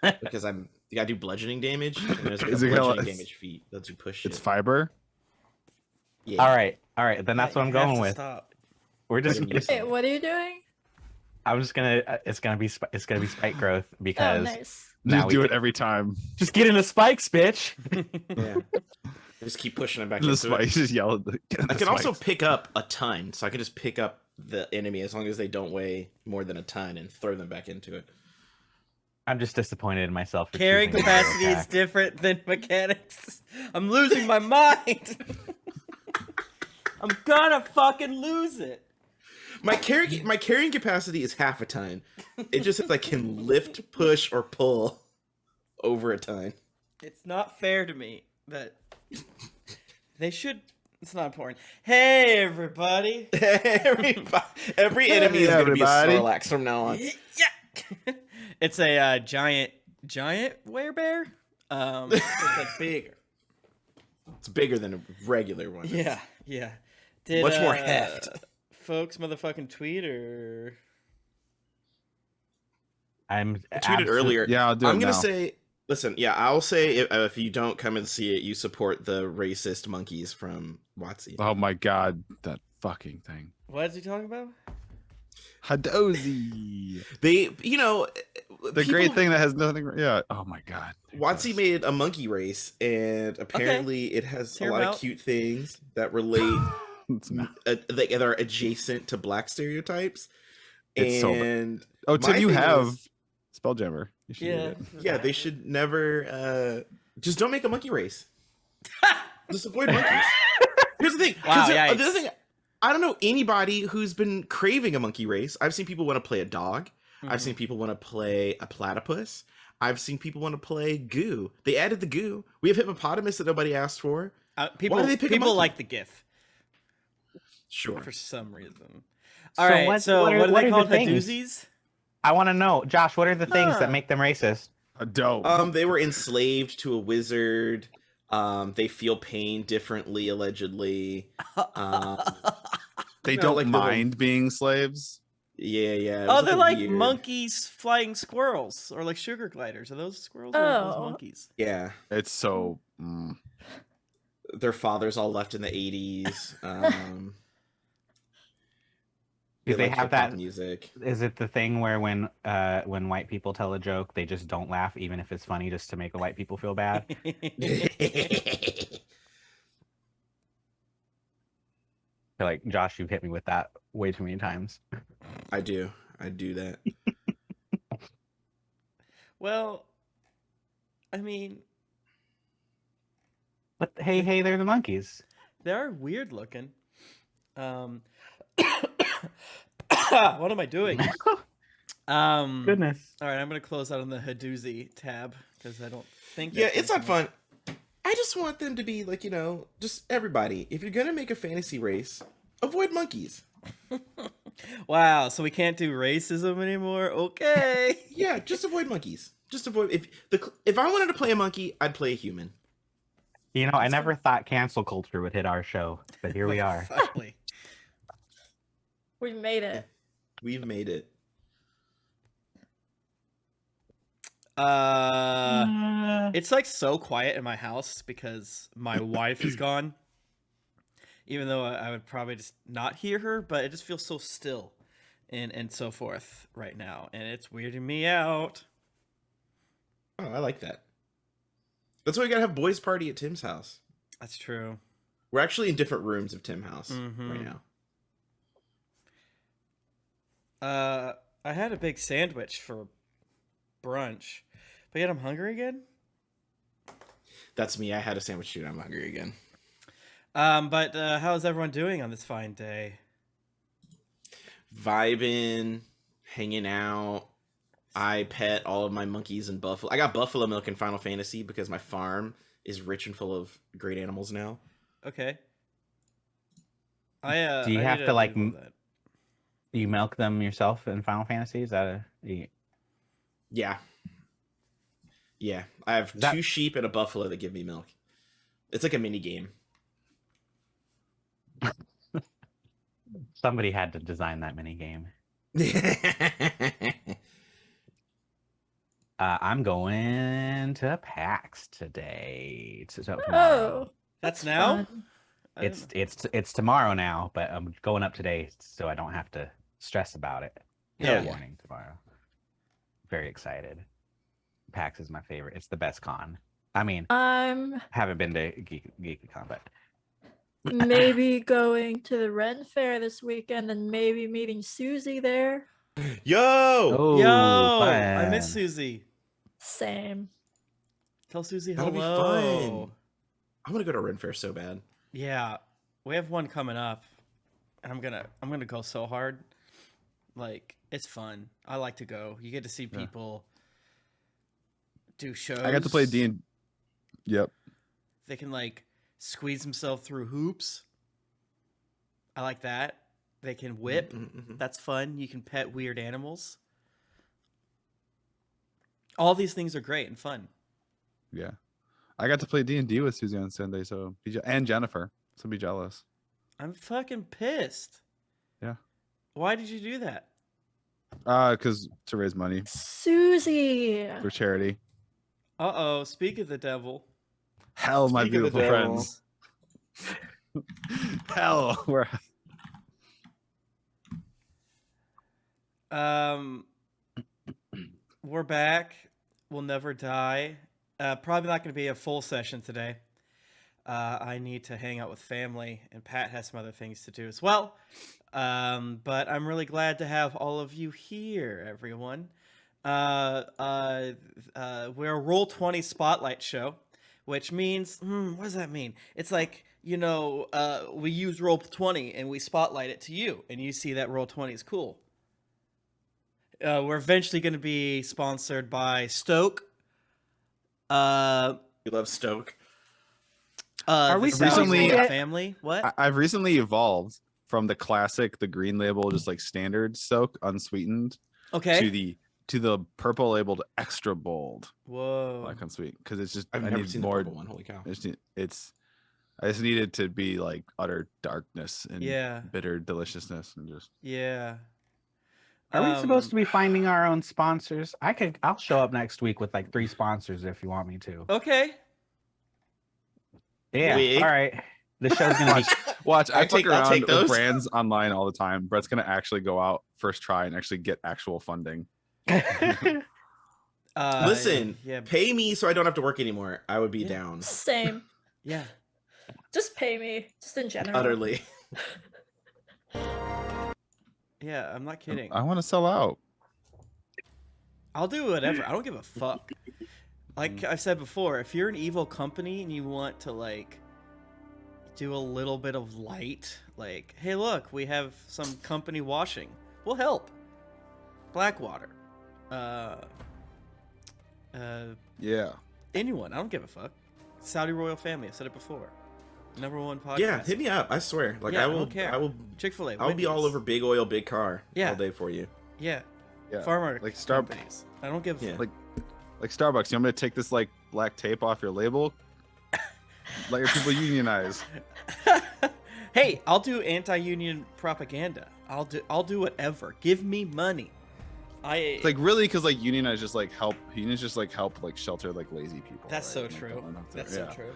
Because you gotta do bludgeoning damage. And there's like a Is it bludgeoning damage feat that you push It's shit. fiber. Yeah. All right. Then that's what I'm going with. Stop. We're just. Wait, what are you doing? I'm just gonna. It's gonna be spike growth because Oh, nice. Just do it every time. Just get into spikes, bitch. Yeah. Just keep pushing it back The into spikes. Just yell at the. I can also pick up a ton, so I can just pick up the enemy as long as they don't weigh more than a ton and throw them back into it. I'm just disappointed in myself. For Carrying choosing capacity attack. is different than mechanics. I'm losing my mind. I'm gonna fucking lose it. My carrying capacity is half a ton. It just says I can lift, push, or pull over a ton. It's not fair to me that they should. It's not important. Hey, everybody. Every enemy is going to be a Snorlax from now on. Yeah. It's a giant werebear. It's like bigger. It's bigger than a regular one. Yeah. Much more heft. Folks, motherfucking tweet or I tweeted earlier. Yeah, I'll do I'm it gonna now. say. Listen, yeah, I'll say if you don't come and see it, you support the racist monkeys from WotC. Oh my god, that fucking thing. what is he talking about? Hadozi. They, The great thing that has nothing. Yeah. Oh my god. WotC made a monkey race, and apparently it has Hear a lot him of out. cute things that relate. It's not. That are adjacent to black stereotypes. It's so And Oh, Tim, my you thing have is- Spelljammer. You should do Yeah. it. yeah, they should never just don't make a monkey race. Just avoid monkeys. Here's the thing. Wow, The yikes. other thing, I don't know anybody who's been craving a monkey race. I've seen people want to play a dog. I've seen people want to play a platypus. I've seen people want to play goo. They added the goo. We have hippopotamus that nobody asked for. People Why do they pick a people monkey? like the GIF Sure. for some reason. So All right, what- so what are- what are what they are the called? things? Hadoozies? I want to know, Josh. What are the things Huh. that make them racist? Dope. They were enslaved to a wizard. They feel pain differently, allegedly. They no, don't like the mind being slaves. Yeah. It Oh, was they're a like weird- monkeys flying squirrels, or like sugar gliders. Are those squirrels or are those Oh. monkeys? Yeah. It's so. Their fathers all left in the 80s. Do they like have hip-hop that? music? Is it the thing where when white people tell a joke, they just don't laugh even if it's funny, just to make the white people feel bad? I feel like, Josh, you've hit me with that way too many times. I do that. Well, I mean, But hey, they're the monkeys. they are weird looking. What am I doing? Goodness. All right, I'm gonna close out on the Hadoozy tab because I don't think. Yeah, that's it's not gonna fun. I just want them to be like, just everybody. If you're gonna make a fantasy race, avoid monkeys. come up. Wow, so we can't do racism anymore. Okay. Yeah, just avoid monkeys. Just avoid if I wanted to play a monkey, I'd play a human. I never thought cancel culture would hit our show, but here we are. Finally. We made it. We've made it. It's like so quiet in my house because my wife is gone. Even though I would probably just not hear her, but it just feels so still and so forth right now. And it's weirding me out. Oh, I like that. That's why we gotta have boys' party at Tim's house. That's true. We're actually in different rooms of Tim's house Mhm. right now. I had a big sandwich for brunch, but yet I'm hungry again. That's me. I had a sandwich too. And I'm hungry again. But how's everyone doing on this fine day? Vibing, hanging out. I pet all of my monkeys and buffalo. I got buffalo milk in Final Fantasy because my farm is rich and full of great animals now. Okay. I Do you I have need to, like, Google that. You milk them yourself in Final Fantasy? Is that Yeah. Yeah. I have That- 2 sheep and a buffalo that give me milk. It's like a mini game. Somebody had to design that mini game. I'm going to PAX today. Tomorrow. Oh, That's now? fun. I didn't It's tomorrow now, but I'm going up today so I don't have to stress about it. Yeah. In the morning tomorrow. Very excited. PAX is my favorite. It's the best con. I mean, I'm haven't been to GeekyCon, but maybe going to the Ren Fair this weekend and maybe meeting Susie there. Yo! oh, Yo, fun. I miss Susie. Same. Tell Susie That'll be hello. fun. I want to go to Ren Fair so bad. Yeah, we have one coming up, and I'm gonna go so hard. Like, it's fun. I like to go. You get to see people do shows. I got to play D&D. Yep. They can like squeeze themselves through hoops. I like that. They can whip. Mm-hmm. That's fun. You can pet weird animals. All these things are great and fun. Yeah. I got to play D&D with Susie on Sunday, so and Jennifer, so be jealous. I'm fucking pissed. Yeah. Why did you do that? Because to raise money Susie. for charity. Uh-oh, speak of the devil. Hell, my Speak of the beautiful devil. friends. Hell, we're We're back. We'll never die. Probably not going to be a full session today. I need to hang out with family, and Pat has some other things to do as well. But I'm really glad to have all of you here, everyone. We're a Roll20 Spotlight show, which means, what does that mean? It's like, we use Roll20 and we spotlight it to you, and you see that Roll20 is cool. We're eventually going to be sponsored by Stoke. We love Stoke. Are we recently- family? What? I've recently evolved from the classic, the green label, just like standard soak, unsweetened, Okay. to the purple labeled extra bold, Whoa. black unsweetened, because it's just I've I never need seen more. the purple one. Holy cow! I just needed to be like utter darkness and Yeah. bitter deliciousness and just Yeah. are we supposed to be finding our own sponsors? I'll show up next week with like 3 sponsors if you want me to. Okay. Yeah. Wig. All right. The show's gonna be watch. I fuck I'll take around with those. brands online all the time. Brett's gonna actually go out first try and actually get actual funding. Listen, Yeah. pay me so I don't have to work anymore. I would be Yeah. down. Same. Yeah. Just pay me. Just in general. Utterly. Yeah. I'm not kidding. I want to sell out. I'll do whatever. I don't give a fuck. Like I've said before, if you're an evil company and you want to like do a little bit of light, like, hey, look, we have some company washing. We'll help. Blackwater. Yeah. Anyone. I don't give a fuck. Saudi royal family. I've said it before. #1 podcast. Yeah, hit me up. I swear. Like Yeah, I I will. don't care. I will. Chick-fil-A. I'll be all Wendy's. over big oil, big car Yeah. all day for you. Yeah. Yeah. Farmer Like companies. I don't give a Yeah. fuck. Like Starbucks. You want me to take this like black tape off your label? Let your people unionize. Hey, I'll do anti-union propaganda. I'll do whatever. Give me money. It's like really because like unionize just like help. Unions just like help like shelter like lazy people. That's so right? Like, true. don't enough there. That's so Yeah. true.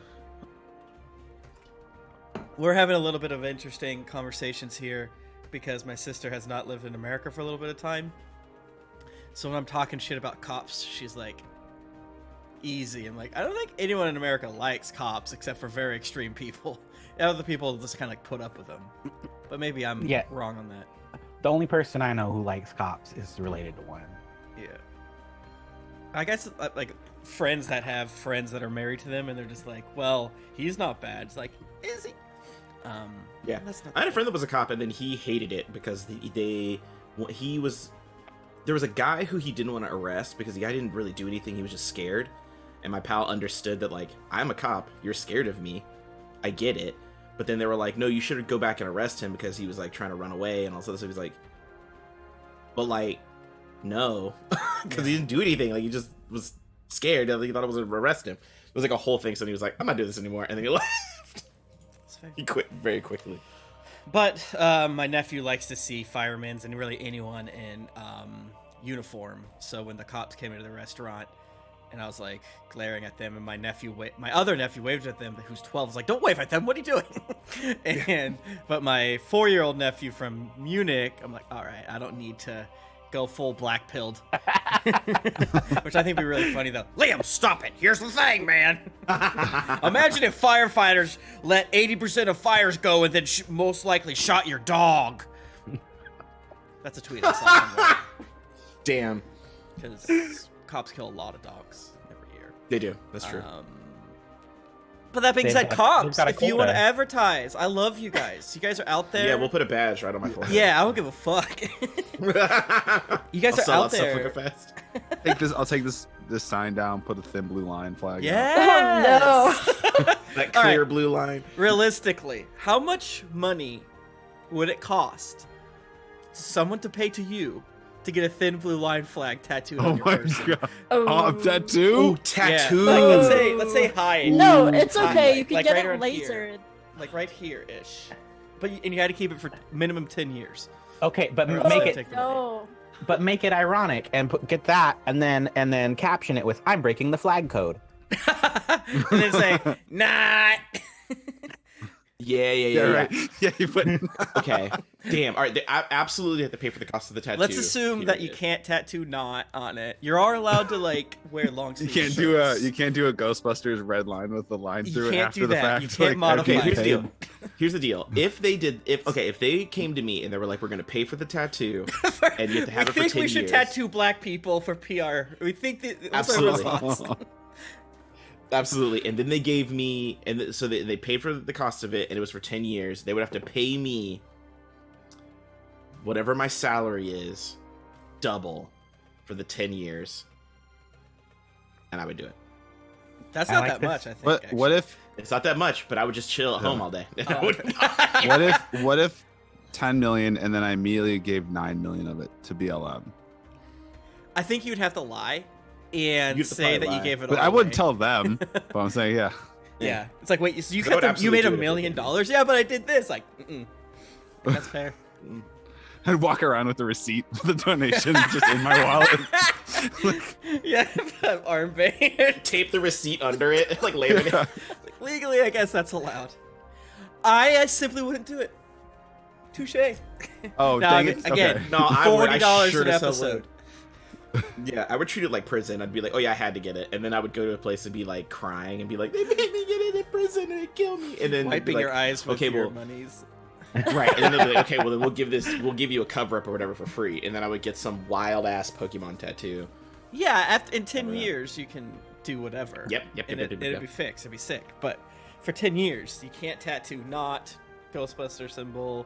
We're having a little bit of interesting conversations here because my sister has not lived in America for a little bit of time. So when I'm talking shit about cops, she's like, easy. I'm like, I don't think anyone in America likes cops except for very extreme people. Other people just kind of like put up with them. But maybe I'm Yeah. wrong on that. the only person I know who likes cops is related to one. Yeah. I guess like friends that have friends that are married to them and they're just like, well, he's not bad. It's like, is he? Yeah. That's not I had a bad. friend that was a cop, and then he hated it because there was a guy who he didn't want to arrest because the guy didn't really do anything. He was just scared. And my pal understood that, like, I'm a cop. You're scared of me. I get it. But then they were like, no, you should go back and arrest him because he was, like, trying to run away and all this other stuff. He was like, but, like, no. Because he didn't do anything. Like, he just was scared. He thought it was going to arrest him. It was, like, a whole thing. So he was like, I'm not doing this anymore. And then he left. It's fair. He quit very quickly. But my nephew likes to see firemen's and really anyone in uniform. So when the cops came into the restaurant, and I was like glaring at them, and my other nephew waved at them, who's 12. Was like, "Don't wave at them. What are you doing?" But my 4-year-old nephew from Munich, I'm like, "All right, I don't need to go full black pilled," which I think would be really funny though. Liam, stop it! Here's the thing, man. Imagine if firefighters let 80% of fires go and then most likely shot your dog. That's a tweet I saw somewhere. Damn. Because cops kill a lot of dogs every year. They do. That's true. But that being They've said, got- cops, they've got a if you want to quota. advertise, I love you guys. You guys are out there. Yeah, we'll put a badge right on my forehead. Yeah, I don't give a fuck. You guys I'll are sell out that stuff there. real fast. I'll take this sign down, put a thin blue line flag. Yes. That All clear right. blue line. Realistically, how much money would it cost someone to pay to you to get a thin blue line flag tattooed Oh on your my person? god. Oh, tattoo? Ooh, Yeah, tattoo. like, let's say high. No, it's High, okay. You can like get right it around here. lasered. Like right here ish. But and you had to keep it for minimum 10 years. Okay, but Or make else it take the money. No. but make it ironic and get that and then caption it with "I'm breaking the flag code." And then say, nah. Yeah. Right. Yeah, you put. Okay. Damn. All right. I absolutely have to pay for the cost of the tattoo. Let's assume that you period. can't tattoo not on it. You are allowed to like wear long You sleeve can't do a Ghostbusters red line with the line You through it can't after do the that. fact. You can't modify Okay, it. here's the deal. Here's the deal. If they came to me and they were like, "We're gonna pay for the tattoo, and you have to have we it for think 10 we should years." tattoo black people for PR. We think that what's our Absolutely. response? Absolutely. And then they gave me, so they paid for the cost of it, and it was for 10 years. They would have to pay me whatever my salary is, double for the 10 years, and I would do it. That's I not like that this. much, I think. What actually. if It's not that much, but I would just chill at home all day. I Oh. would- what if 10 million and then I immediately gave 9 million of it to BLM? I think you'd have to lie and You'd have to say that probably you lie. gave it But all I wouldn't away. tell them. But I'm saying, yeah. Yeah. It's like, wait, so you I would you absolutely made do $1 it if they million? did. Yeah, but I did this. Like, that's fair. I'd walk around with the receipt for the donation just in my wallet. Yeah, armband. Tape the receipt under it, like later. Yeah. Legally, I guess that's allowed. I simply wouldn't do it. Touche. Oh, No, dang I it. mean, again, Okay. No, I would. I $40 sure an as hell episode. would. Yeah, I would treat it like prison. I'd be like, "Oh yeah, I had to get it," and then I would go to a place and be like crying and be like, "They made me get it in prison and it killed me." And then they'd be Wiping like, your eyes with okay, your well- monies. Right, and then they'll be like, "Okay, well then we'll give you a cover up or whatever for free," and then I would get some wild ass Pokemon tattoo. Yeah, in 10 Cover that. years, you can do whatever. Yep, And it'd yep. be fixed. It'd be sick. But for 10 years, you can't tattoo not Ghostbuster symbol,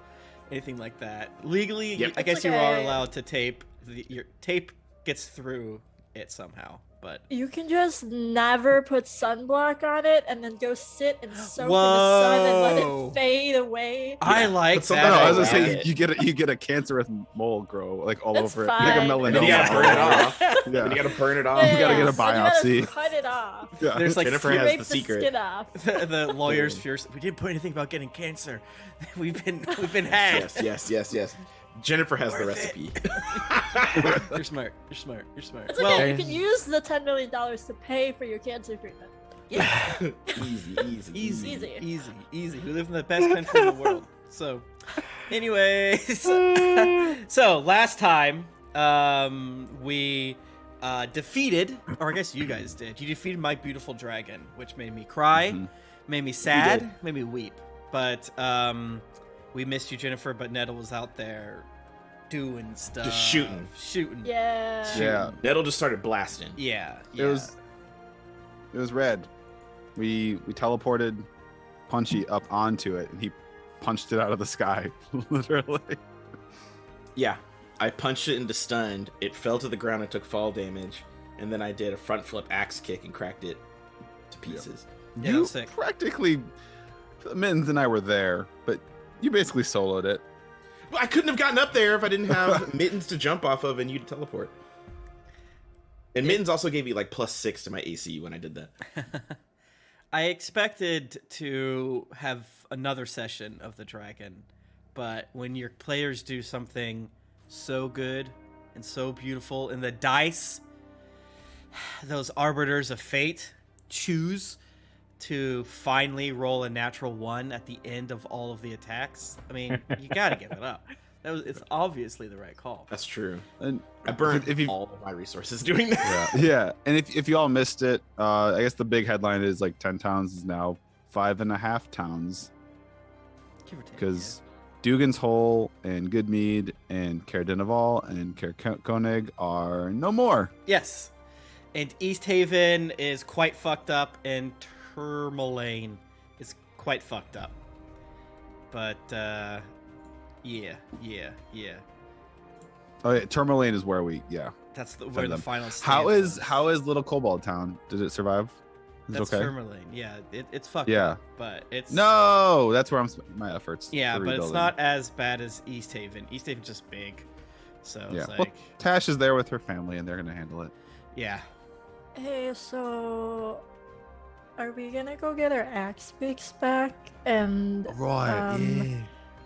anything like that. Legally, Yep. I guess It's you like are a- allowed to tape. Your tape gets through it somehow. But You can just never put sunblock on it and then go sit and soak in the sun and let Whoa. it fade away. I like But some- No, that. no, I was Oh, gonna wow. say you get a cancerous mole grow like all That's over fine. it, like a And melanoma. then you gotta burn it off. Yeah. Then you gotta burn it off. You gotta get a so you gotta biopsy. cut it off. Yeah. There's like Jennifer You has rape the the secret. skin off. the lawyers fierce. We didn't put anything about getting cancer. We've been had. Yes. Jennifer has the Worth recipe. You're smart. You're smart. You're smart. It's Well, okay. You can use the $10 million to pay for your cancer treatment. Easy. We live in the best country in the world. So, anyways, so last time we defeated, or I guess you guys did. You defeated my beautiful dragon, which made me cry, Mhm. made me sad, made me weep. But we missed you, Jennifer. But Nettle was out there doing stuff, shooting. Yeah. Yeah. Nettle just started blasting. Yeah. It was red. We teleported Punchy up onto it, and he punched it out of the sky, literally. Yeah. I punched it into stunned. It fell to the ground and took fall damage. And then I did a front flip axe kick and cracked it to pieces. Yeah, that You was sick. practically, Mittens and I were there, but you basically soloed it. Well, I couldn't have gotten up there if I didn't have Mittens to jump off of and you to teleport. And Mittens also gave me like +6 to my AC when I did that. I expected to have another session of the dragon, but when your players do something so good and so beautiful. And the dice, those arbiters of fate, choose to finally roll a natural 1 at the end of all of the attacks. I mean, you gotta give it up. It's obviously the right call. That's true. And I burned if you all of my resources doing that. yeah, and if you all missed it, I guess the big headline is like 10 towns is now 5.5 towns Give or take, because Dugan's Hole and Goodmead and Caer-Dineval and Caer-Konig are no more. Yes. And East Haven is quite fucked up, and Tourmaline is quite fucked up. But, yeah. Oh yeah, Tourmaline is where That's where Send the them. final stand How was. is Little Cobalt Town? Did it survive? Is it That's okay? Tourmaline. Yeah, it's fucked Yeah. up, but it's... No, that's where I'm spending my efforts. Yeah, for but it's rebuilding. not as bad as East Haven. East Haven's just big. So Yeah. it's Well, like... Tash is there with her family, and they're gonna handle it. Yeah. Hey, so are we gonna go get our axe picks back? And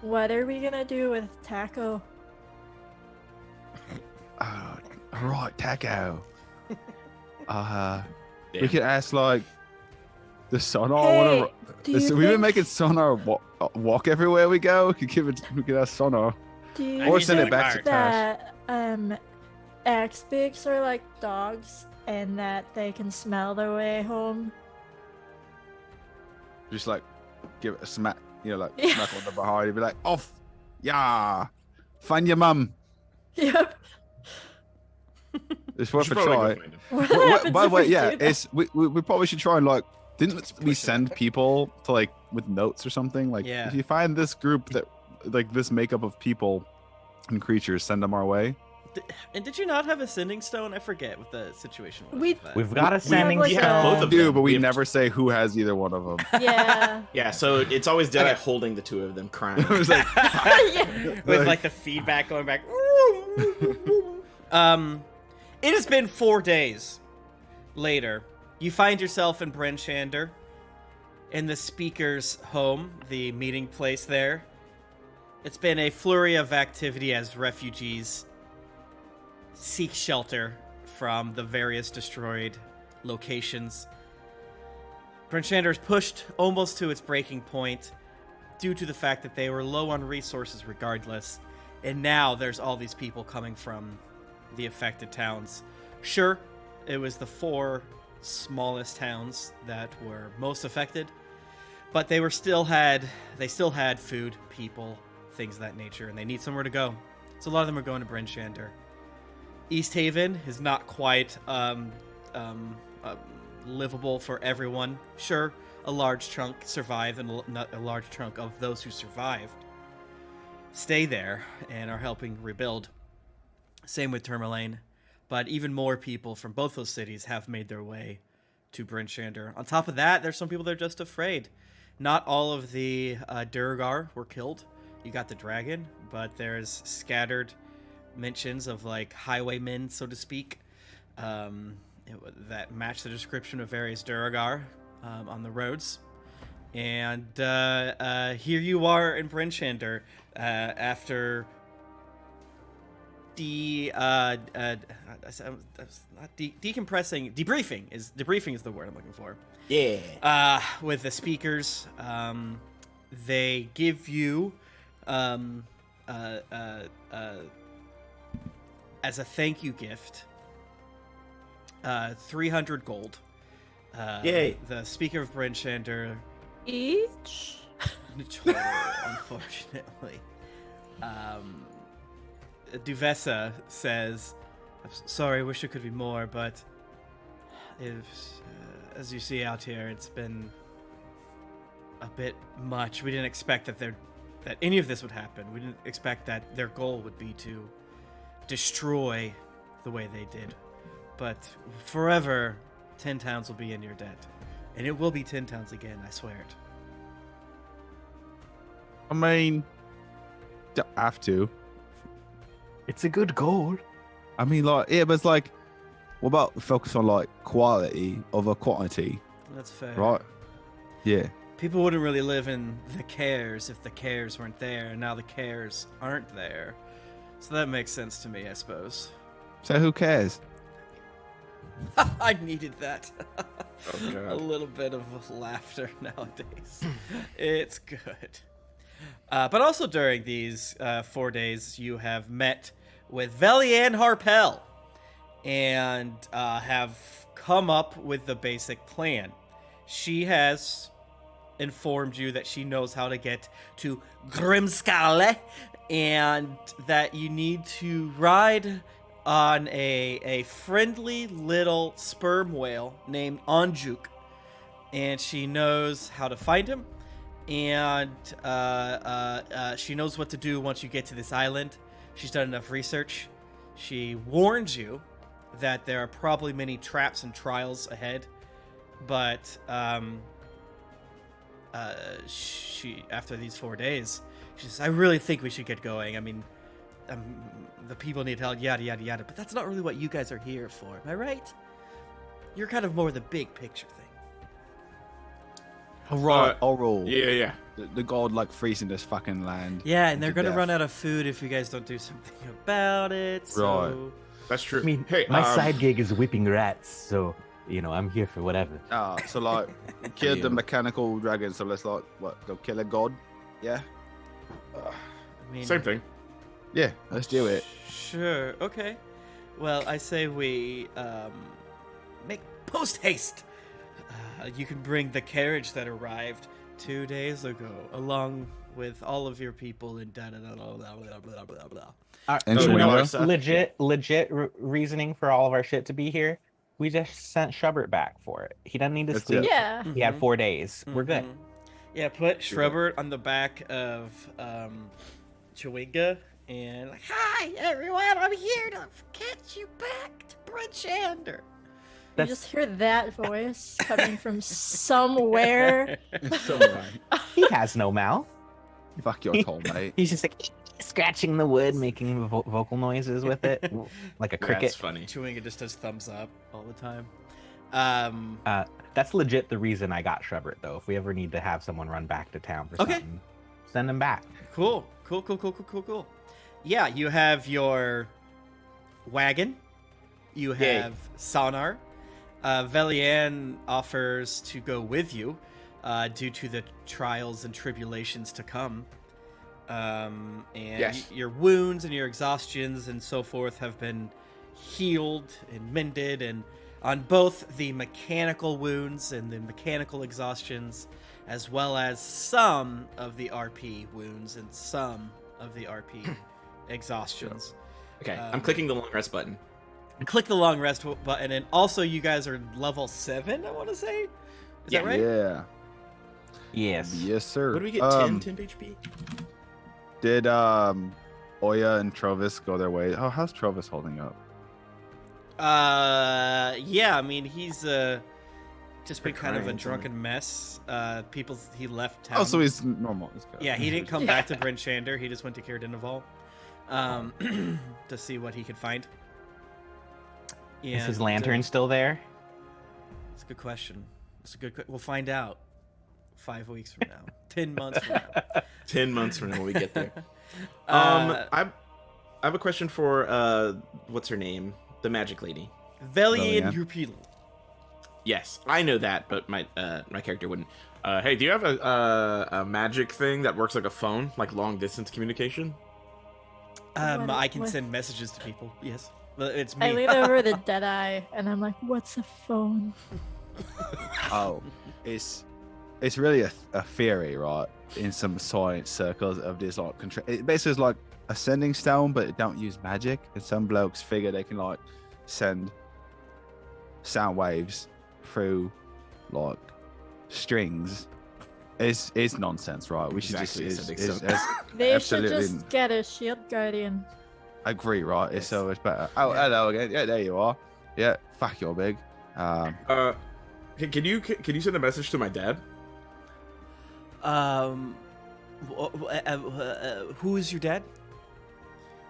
what are we gonna do with Taco? Right, Taco. We Damn. could ask like the Sonar. Hey, do you We've been think- making Sonar walk everywhere we go. We could ask Sonar. Do you Or think send it back to Tash. that axe picks are like dogs and that they can smell their way home? Just like give it a smack, like Yeah. smack on the behind. You'd be like, off, yeah, find your mum. Yep. It's We worth should a probably try. go find him. What By happens the if way, we yeah, do that? it's we probably should try and like. Didn't Let's we push it send back. people to like with notes or something? Like, Yeah. if you find this group that like this makeup of people and creatures, send them our way. And did you not have a sending stone? I forget what the situation was. We- with that. We've got a have, sending like, We stone. have both We of do, them. but we have never say who has either one of them. Yeah. Yeah, so it's always Deadeye Okay. holding the two of them crying. It was like, Yeah. With like the feedback going back. It has been 4 days later. You find yourself in Brenshander, in the speaker's home, the meeting place there. It's been a flurry of activity as refugees seek shelter from the various destroyed locations. Brenshander is pushed almost to its breaking point due to the fact that they were low on resources regardless, and now there's all these people coming from the affected towns. Sure, it was the 4 smallest towns that were most affected, but they still had food, people, things of that nature, and they need somewhere to go. So a lot of them are going to Brenshander. East Haven is not quite livable for everyone. Sure, a large chunk survive, and a large chunk of those who survived stay there and are helping rebuild. Same with Tourmaline, but even more people from both those cities have made their way to Brenshander. On top of that, there's some people that are just afraid. Not all of the Durgar were killed. You got the dragon, but there's scattered mentions of like highwaymen, so to speak, that match the description of various Durgar on the roads. And here you are in Brenshander after debriefing is the word I'm looking for. Yeah. With the speakers, they give you as a thank you gift 300 gold. Yay. The speaker of Brenshander Each? total, unfortunately. Duvessa says, "I'm sorry, wish it could be more, but as you see out here, it's been a bit much. We didn't expect that any of this would happen. We didn't expect that their goal would be to destroy the way they did. But forever, 10 towns will be in your debt. And it will be 10 towns again, I swear it." I mean, don't have to. It's a good goal. I mean, like, yeah, but it's like, what about focus on like quality over quantity, That's fair. right? Yeah. People wouldn't really live in the cares if the cares weren't there, and now the cares aren't there. So that makes sense to me, I suppose. So who cares? I needed that. Oh, God. A little bit of laughter nowadays. It's good. But also during these 4 days, you have met with Velianne Harpel and have come up with the basic plan. She has informed you that she knows how to get to Grimskalle and that you need to ride on a friendly little sperm whale named Anjuk, and she knows how to find him, and she knows what to do once you get to this island. She's done enough research. She warns you that there are probably many traps and trials ahead, but she, after these 4 days, she says, I really think we should get going. I mean, the people need help, yada, yada, yada. But that's not really what you guys are here for. Am I right? You're kind of more the big picture thing. All right, I'll roll. Yeah. The god like freezing this fucking land. Yeah, and they're to going to death. run out of food if you guys don't do something about it. So... Right. That's true. I mean, hey, my side gig is whipping rats, so I'm here for whatever. So like, we killed the Yeah. mechanical dragon. So let's like, go kill a god? Yeah. I mean, Same thing. Yeah, let's do it. Sure. Okay. Well, I say we make post haste. You can bring the carriage that arrived 2 days ago, along with all of your people and da da da da blah blah blah blah blah. And Oh, no, Schwinger? it's, Legit reasoning for all of our shit to be here. We just sent Shubbert back for it. He doesn't need to That's sleep. it. Yeah. He had 4 days. We're good. Mhm. Yeah, put Schrebbert on the back of Chewinga and like, hi everyone, I'm here to get you back to Bridgehander. You That's- just hear that voice coming from somewhere. So right. He has no mouth. Fuck your toll, mate. He's just like scratching the wood, making vocal noises with it, like a That's cricket. funny. Chewinga just does thumbs up all the time. That's legit the reason I got Shubbert, though. If we ever need to have someone run back to town for Okay. something, send him back. Cool. Yeah, you have your wagon. You Yay. have Sonar. Velianne offers to go with you due to the trials and tribulations to come. And Yes. your wounds and your exhaustions and so forth have been healed and mended, and on both the mechanical wounds and the mechanical exhaustions, as well as some of the RP wounds and some of the RP exhaustions. Okay, I'm clicking the long rest button. Click the long rest button, and also you guys are level 7, I want to say. Is that right? Yeah. Yes. Yes, sir. What do we get? 10 HP? Did Oya and Trovis go their way? Oh, how's Trovis holding up? Yeah, I mean, he's just been kind of a Crying, drunken mess. He left town. Oh, so he's normal. He's good. Yeah, he didn't come back to Bryn Shander. He just went to Kirdinaval to see what he could find. Is his lantern still there? It's a good question. We'll find out 5 weeks from now. 10 months from now. 10 months from now when we get there. I have a question for what's her name? The magic lady. Velian Velian. Yurpil. Yes, I know that, but my character wouldn't. Hey, do you have a magic thing that works like a phone, like long distance communication? I can What? send messages to people. Yes, but it's me. I lean over the dead eye and I'm like, what's a phone? Oh, it's really a theory, right? In some science circles of this like it basically is like a sending stone, but it don't use magic. And some blokes figure they can like send sound waves through like strings. It's nonsense, right? We should Exactly, just sending stone. They Absolutely. should just get a shield guardian. agree, right? It's Yes. so much better. Oh, Yeah. hello again. Yeah, there you are. Yeah, fuck you're big. Can you send a message to my dad? Who is your dad?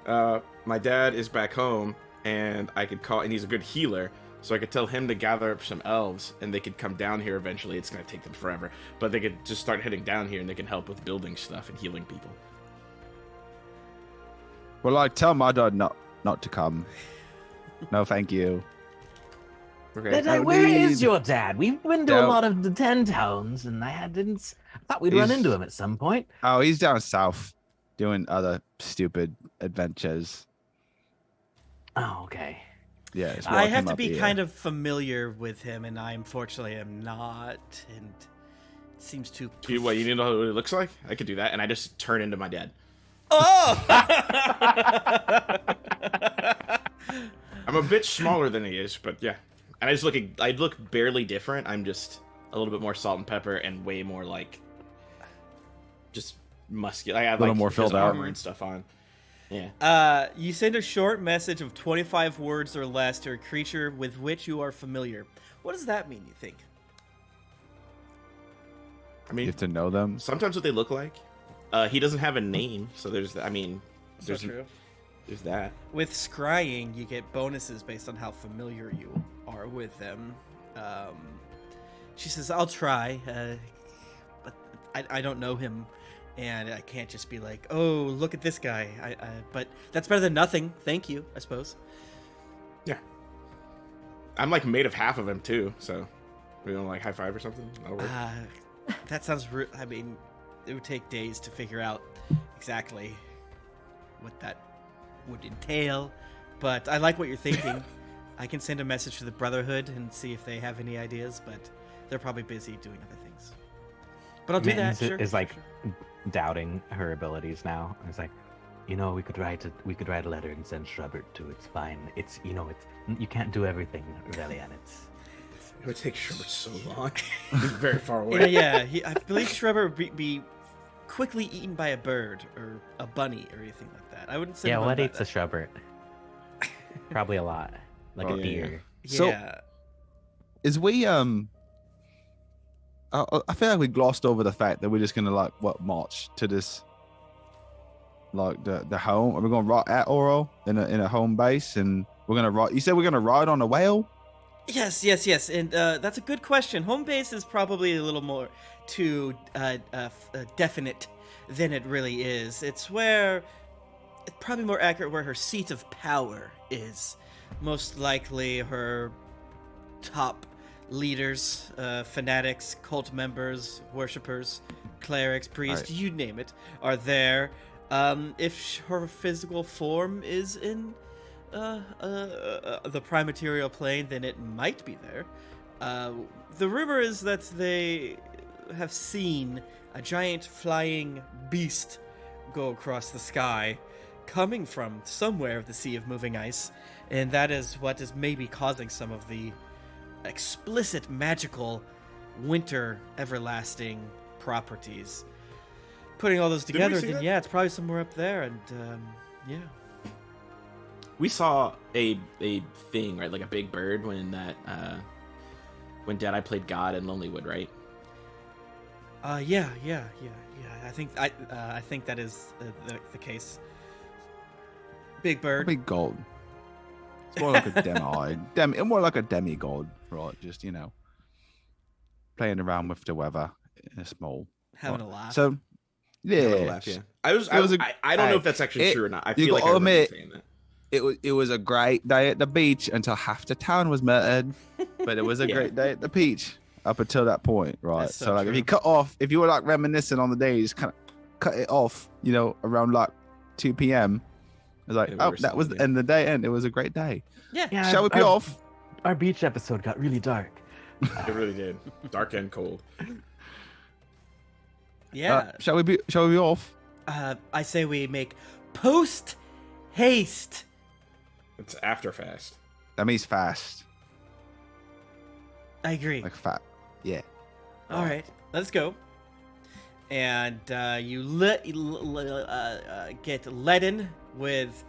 My dad is back home, and I could call, and he's a good healer, so I could tell him to gather up some elves, and they could come down here eventually. It's gonna take them forever, but they could just start heading down here, and they can help with building stuff and healing people. Well, like, tell my dad not to come. No, thank you. Okay. Where is need- your dad? We've been to a Don't- lot of the 10 towns, and I thought we'd run He's- into him at some point. Oh, he's down south doing other stupid adventures. Oh, okay. Yeah, it's I have to be kind of familiar with him, and I unfortunately am not. And it seems too. You need to know what it looks like? I could do that, and I just turn into my dad. Oh! I'm a bit smaller than he is, but yeah. And I look barely different. I'm just a little bit more salt and pepper and way more like just muscular. I have A little like more his filled out. armor and stuff on. Yeah. You send a short message of 25 words or less to a creature with which you are familiar. What does that mean, you think? I You mean, have to know them. sometimes what they look like. He doesn't have a name, so there's that. With scrying, you get bonuses based on how familiar you are with them. She says, I'll try, but I don't know him, and I can't just be like, oh, look at this guy. But that's better than nothing. Thank you, I suppose. Yeah. I'm like made of half of him too, so we don't like high five or something. That'll work. That sounds I mean, it would take days to figure out exactly what that would entail, but I like what you're thinking. I can send a message to the Brotherhood and see if they have any ideas, but they're probably busy doing other things. But I'll do that. Mittens Sure. is like doubting her abilities now. It's like, we could write a letter and send Schubert to. It's fine. It's you can't do everything, Relian. It would take Schubert so long. He's very far away. Yeah. I believe Schreiber would be quickly eaten by a bird or a bunny or anything like that. I wouldn't say. Yeah, what eats a Schubert? Probably a lot, like Oh, a yeah. deer. So- Yeah. Is we I feel like we glossed over the fact that we're just gonna march to this the home. Are we gonna ride at Oro in a home base, and we're gonna ride? You said we're gonna ride on a whale. Yes, and that's a good question. Home base is probably a little more too definite than it really is. It's probably more accurate where her seat of power is. Most likely her top leaders, fanatics, cult members, worshippers, clerics, priests, Right. you name it, are there. If her physical form is in the prime material plane, then it might be there. The rumor is that they have seen a giant flying beast go across the sky, coming from somewhere of the Sea of Moving Ice, and that is what is maybe causing some of the explicit magical winter everlasting properties. Putting all those we together, see then that? yeah, it's probably somewhere up there, and yeah. We saw a thing, right? Like a big bird when Deadeye played God in Lonelywood, right? Yeah. I think that is the case. Big bird. Big gold. It's more like a more like a demigod, right? Just playing around with the weather in a small. Having a laugh. So, A little yeah, laugh, yeah. I don't know hey, if that's actually it- true or not. I you feel like I gotta remember admit, saying that. it was a great day at the beach until half the town was murdered, but it was a Yeah. great day at the beach up until that point, right? That's so So like, if true. you if you were like reminiscing on the day, you just kind of cut it off, around like 2 p.m. It's like, Yeah, we oh, were that was solid, the end of the day, and it was a great day. Yeah. Yeah, Shall we be off? Our beach episode got really dark. It really did. Dark and cold. Yeah. Shall we be off? I say we make post haste. It's after fast. That means fast, I agree. like fat. Yeah. All right, let's go. And you get leaden with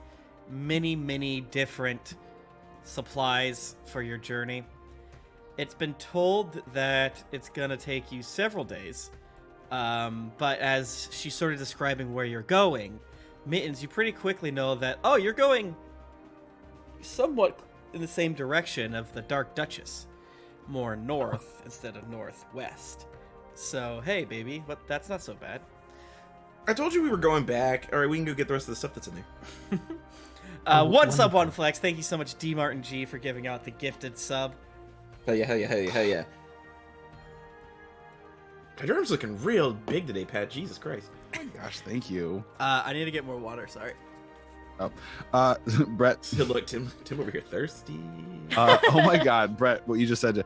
many different supplies for your journey. It's been told that it's gonna take you several days, but as she's sort of describing where you're going, Mittens, you pretty quickly know that, oh, you're going somewhat in the same direction of the Dark Duchess, more north instead of northwest. So, hey, baby, but that's not so bad. I told you we were going back. All right, we can go get the rest of the stuff that's in there. One sub, one flex. Thank you so much, D Martin G, for giving out the gifted sub. Hell yeah, hell yeah, hell yeah, hell yeah. Your arm's looking real big today, Pat. Jesus Christ. Oh my gosh, thank you. I need to get more water. Sorry. Brett. Look, Tim over here thirsty. Oh my God, Brett, what you just said.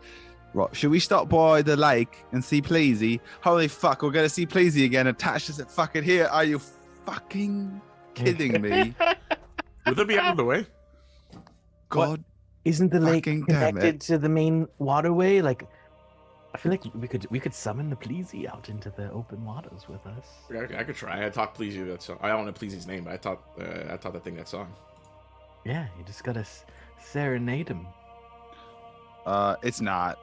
Right, should we stop by the lake and see Pleasy? Holy fuck, we're gonna see Pleasy again attached as it fucking here. Are you fucking kidding me? Would that be out of the way? God. Isn't the lake Fucking damn connected it. to the main waterway? Like, I feel like we could summon the Pleasy out into the open waters with us. I could try. I taught Pleasy that song. I don't know Pleasy's name, but I taught that thing that song. Yeah, you just gotta serenade him. It's not.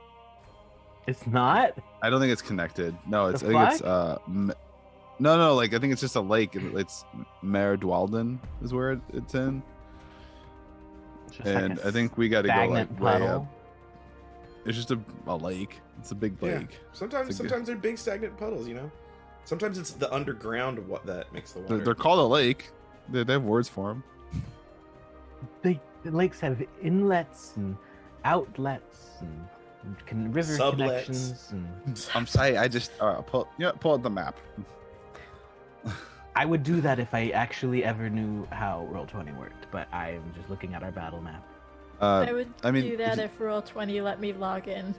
It's not? I don't think it's connected. No, The I think it's no, like I think it's just a lake. It's Mare Dwalden is where it's in. Just And like a I think we gotta go stagnant like way puddle. up. It's just a lake. It's a big Yeah. lake. Sometimes they're big stagnant puddles, you know? Sometimes it's the underground what that makes the water. They're called a lake. They have words for them. The lakes have inlets and outlets and river Sublets. connections. And I'm saying I just pull up the map. I would do that if I actually ever knew how Roll20 worked, but I am just looking at our battle map. I would I mean, do that if Roll20 let me log in.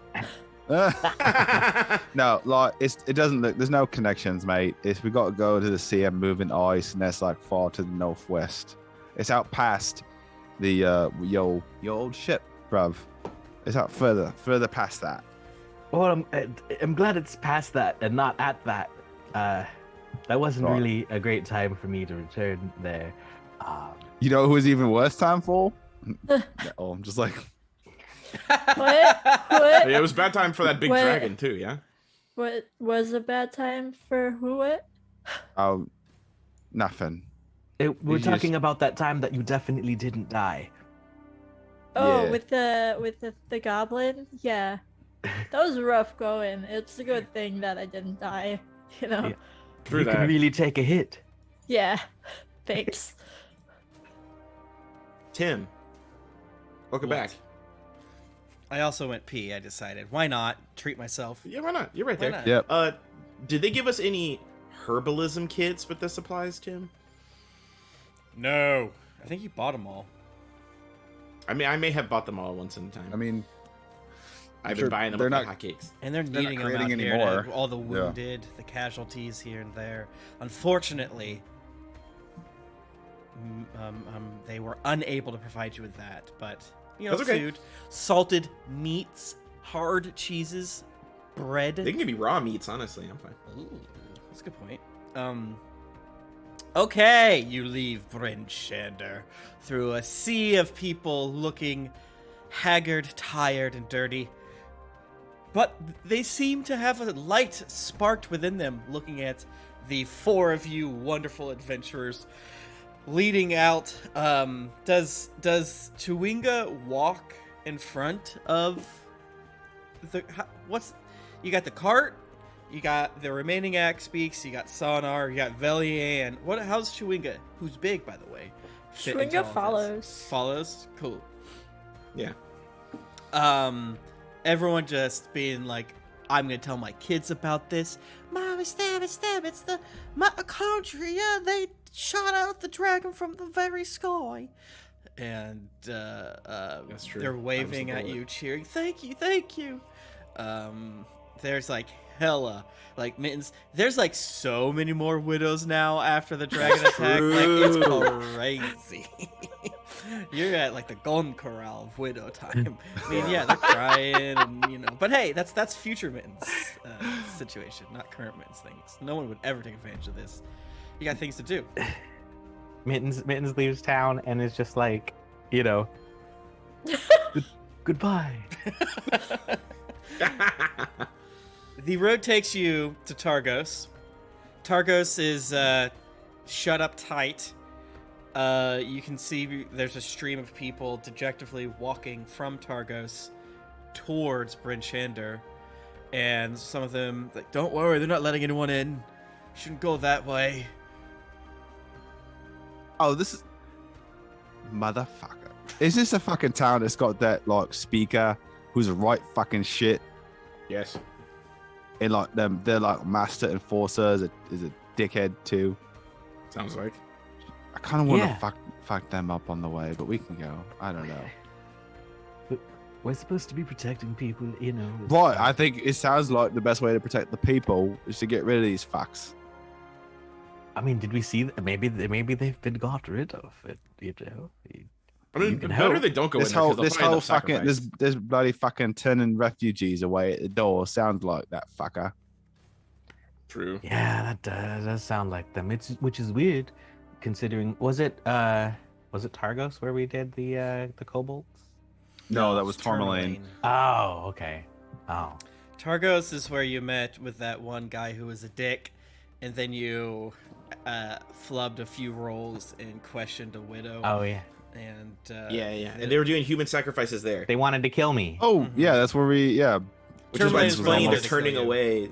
No, like it doesn't look. There's no connections, mate. We got to go to the sea and moving ice, and that's like far to the northwest. It's out past the your old ship, bruv. It's out further past that. Well, I'm glad it's past that and not at that. That wasn't Right. really a great time for me to return there. You know who was even worse time for? Oh, I'm just like, What? What? Yeah, it was bad time for that big What? dragon too, yeah? What was a bad time for who? What? oh, nothing. We're You just- talking about that time that you definitely didn't die. Oh, Yeah. with the goblin? Yeah. That was rough going. It's a good thing that I didn't die. You know? Yeah. True You that. can really take a hit. Yeah. Thanks. Tim, welcome What? back. I also went pee. I decided, why not treat myself? Yeah, why not? You're right Why there. not? Yep. Did they give us any herbalism kits with the supplies, Tim? No, I think you bought them all. I mean, I may have bought them all once in a time. I mean, I've sure been buying them they're like not- hotcakes. And they're They're not needing them out creating here. anymore. To, all the Yeah. wounded, the casualties here and there. Unfortunately, they were unable to provide you with that. But you know, That's okay. food, salted meats, hard cheeses, bread. They can give me raw meats, honestly. I'm fine. Ooh, that's a good point. Okay, you leave Bryn Shander through a sea of people looking haggard, tired, and dirty. But they seem to have a light sparked within them, looking at the four of you wonderful adventurers leading out. Does Chewinga walk in front of the? What's you got the cart? You got the remaining axe beaks. You got Sonar. You got Velian. How's Chewinga? Who's big, by the way? fit into all Chewinga of follows. this? Follows. Cool. Yeah. Everyone just being like, I'm gonna tell my kids about this. Mom, it's them. It's the my country. Yeah, they shot out the dragon from the very sky. And That's true. they're waving at you, cheering. Thank you. There's like hella like Mittens. There's like so many more widows now after the dragon attack. Like it's crazy. You're at like the Golden Corral of widow time. I mean, yeah, they're crying, and you know. But hey, that's future Mittens situation, not current Mittens things. No one would ever take advantage of this. You got things to do. Mittens leaves town and is just like, you know, goodbye. The road takes you to Targos. Targos is shut up tight. You can see there's a stream of people dejectively walking from Targos towards Bryn Shander. And some of them like, don't worry, they're not letting anyone in. Shouldn't go that way. Oh, this is motherfucker. Is this a fucking town that's got that like speaker who's right fucking shit? Yes. And like them, they're like master enforcer is a dickhead too. Sounds like. I kind of want Yeah. to fuck them up on the way, but we can go. I don't know. But we're supposed to be protecting people, you know. it's Right, like- I think it sounds like the best way to protect the people is to get rid of these fucks. I mean, did we see that? Maybe they've been got rid of it. You know. I mean, You can better hope. they don't go This in there. whole 'cause they'll this probably end whole up fucking sacrificed. this bloody fucking turning refugees away at the door sounds like that fucker. True. Yeah, that does sound like them. Which is weird, considering was it Targos where we did the kobolds? No, that was it's Tourmaline. Oh, okay. Oh, Targos is where you met with that one guy who was a dick, and then you flubbed a few rolls and questioned a widow. oh yeah. And Yeah. And they were doing human sacrifices there. They wanted to kill me. Oh Mhm. yeah, that's where we Which is why it's Tourmaline's funny almost- they're turning kill you. away.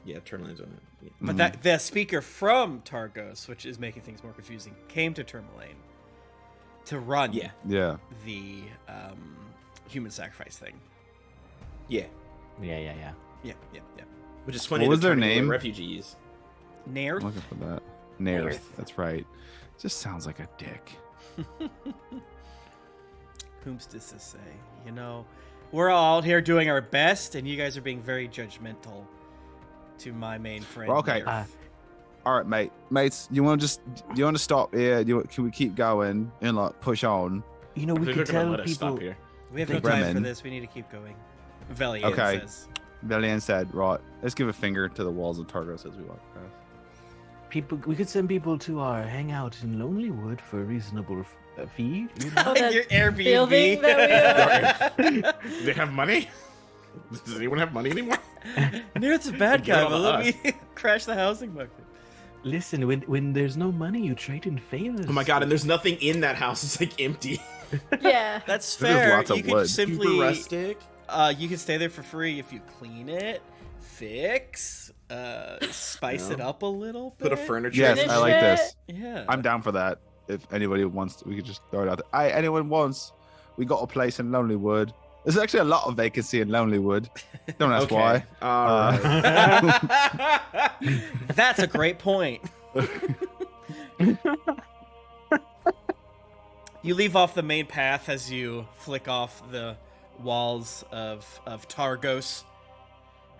Yeah, Tourmaline's on it. Yeah. But that the speaker from Targos, which is making things more confusing, came to Tourmaline to run Yeah. yeah. the human sacrifice thing. Yeah. Yeah. Yeah. Which is funny. What was they're their turning away name? Refugees. Nair. I'm looking for that. Nairth. That's right. Just sounds like a dick. Whom's this to say? You know, we're all out here doing our best, and you guys are being very judgmental to my main friend. Well, okay. Nair. All right, mates. You want to stop here? Can we keep going and like push on? You know, we They're could gonna tell let us people. stop here. We have They- no time for Bremen. this. We need to keep going. Velian Okay. says. Velian said, right, let's give a finger to the walls of Targos as we walk past. We could send people to our hangout in Lonelywood for a reasonable fee. You know? Oh, that Your Airbnb. building that Do they have money? Does anyone have money anymore? Nair's a bad Get guy, on but to let me crash the housing market. Listen, when there's no money, you trade in favors. Oh my god, and there's nothing in that house. It's like empty. Yeah. That's There's fair. lots of You can wood. Super simply rustic. you can stay there for free if you clean it, fix, spice it Yeah. up a little bit. Put a furniture. Yes, in I like Finish this. Yeah. I'm down for that. If anybody wants, we could just throw it out there. Anyone wants? We got a place in Lonelywood. There's actually a lot of vacancy in Lonelywood. Don't ask why. All right. That's a great point. You leave off the main path as you flick off the walls of Targos,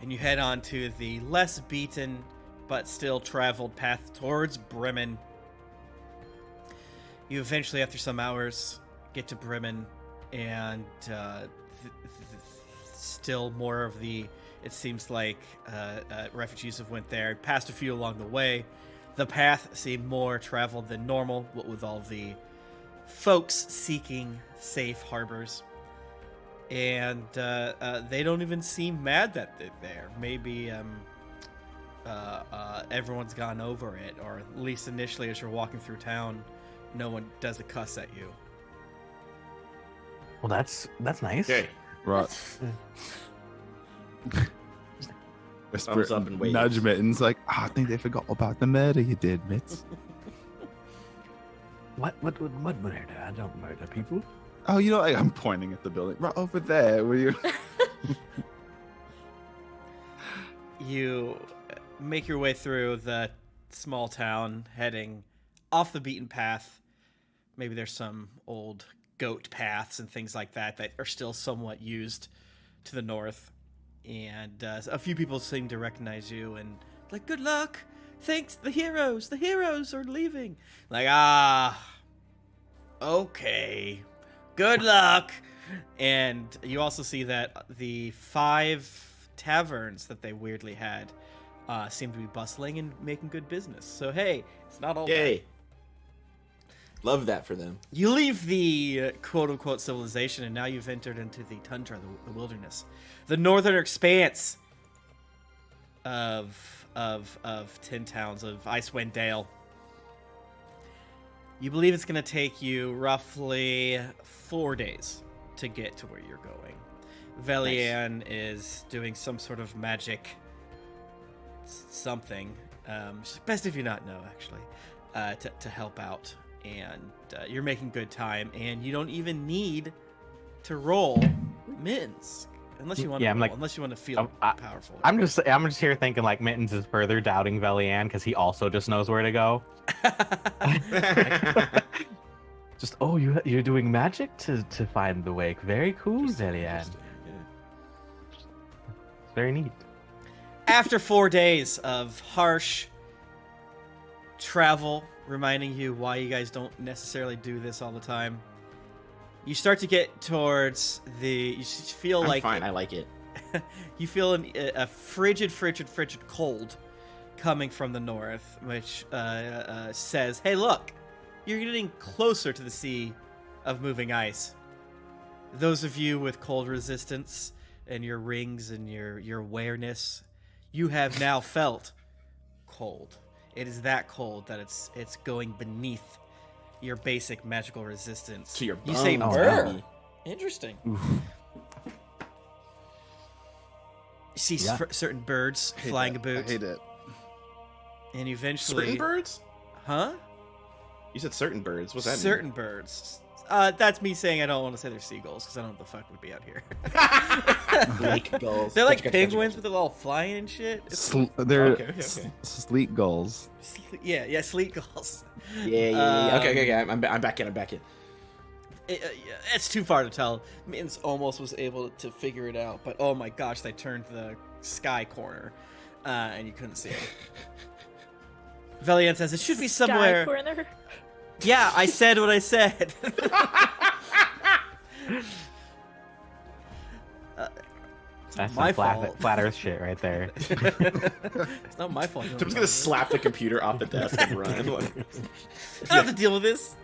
and you head on to the less beaten but still traveled path towards Bremen. You eventually, after some hours, get to Bremen, and still more of the, it seems like refugees have went there, passed a few along the way. The path seemed more traveled than normal, what with all the folks seeking safe harbors. And they don't even seem mad that they're there. Maybe everyone's gone over it, or at least initially as you're walking through town, no one does a cuss at you. Well, that's nice. Okay. Right. Thumbs up and waves. Nudge Mittens like, I think they forgot about the murder you did, Mitts. What murder? I don't murder people. Oh, you know, like, I'm pointing at the building right over there. Will you? You make your way through the small town, heading off the beaten path. Maybe there's some old goat paths and things like that that are still somewhat used to the north. And a few people seem to recognize you and like, good luck. Thanks, the heroes are leaving. Like, okay. Good luck. And you also see that the 5 taverns that they weirdly had seem to be bustling and making good business. So, hey, it's not all bad. Yay. Love that for them. You leave the quote-unquote civilization, and now you've entered into the tundra, the wilderness, the northern expanse of Tin Towns, of Icewind Dale. You believe it's going to take you roughly 4 days to get to where you're going. Velian is doing some sort of magic something. Best if you not know, actually, to help out. and you're making good time, and you don't even need to roll mittens unless you want to. Yeah, I'm like, unless you want to feel powerful. I'm just here thinking like Mittens is further doubting Velian because he also just knows where to go. Just you're doing magic to find the wake. Very cool, Velian. It's very neat. After 4 days of harsh travel, reminding you why you guys don't necessarily do this all the time, you start to get towards you feel I'm like fine. I like it. you feel a frigid cold coming from the north, which says, "Hey, look, you're getting closer to the sea of moving ice." Those of you with cold resistance and your rings and your awareness, you have now felt cold. It is that cold that it's going beneath your basic magical resistance. To your You say bones, burr. baby. Interesting. Oof. You see Yeah. certain birds flying about, I hate it. and eventually, Certain birds? huh? You said certain birds. What's that Certain birds. That's me saying I don't want to say they're seagulls because I don't know what the fuck would be out here. mean? Lake gulls. They're like Gotcha, gotcha, penguins, gotcha. but they're all flying and shit. It's They're Okay. sleek gulls. yeah, sleet gulls. Yeah. Okay. I'm back in. It's too far to tell. Mittens almost was able to figure it out, but oh my gosh, they turned the sky corner, and you couldn't see it. Velian says it should be somewhere. Sky corner. Yeah, I said what I said. That's my some fault. flat Earth shit right there. It's not my fault. I'm just gonna slap the computer off the desk and run. I don't have to deal with this.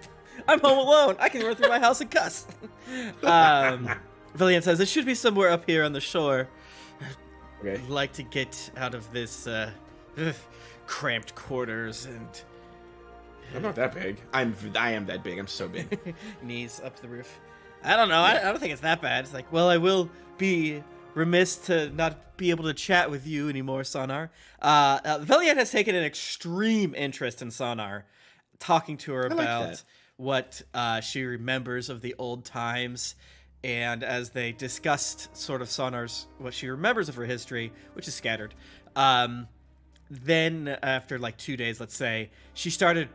I'm home alone. I can run through my house and cuss. Velian says it should be somewhere up here on the shore. Okay. I'd like to get out of this cramped quarters and I'm not that big. I am that big. I'm so big. knees up the roof. I don't know. I don't think it's that bad. It's like, well, I will be remiss to not be able to chat with you anymore, Sonar. Velian has taken an extreme interest in Sonar, talking to her like about that. what she remembers of the old times. And as they discussed sort of Sonar's, what she remembers of her history, which is scattered, then after like 2 days, let's say, she started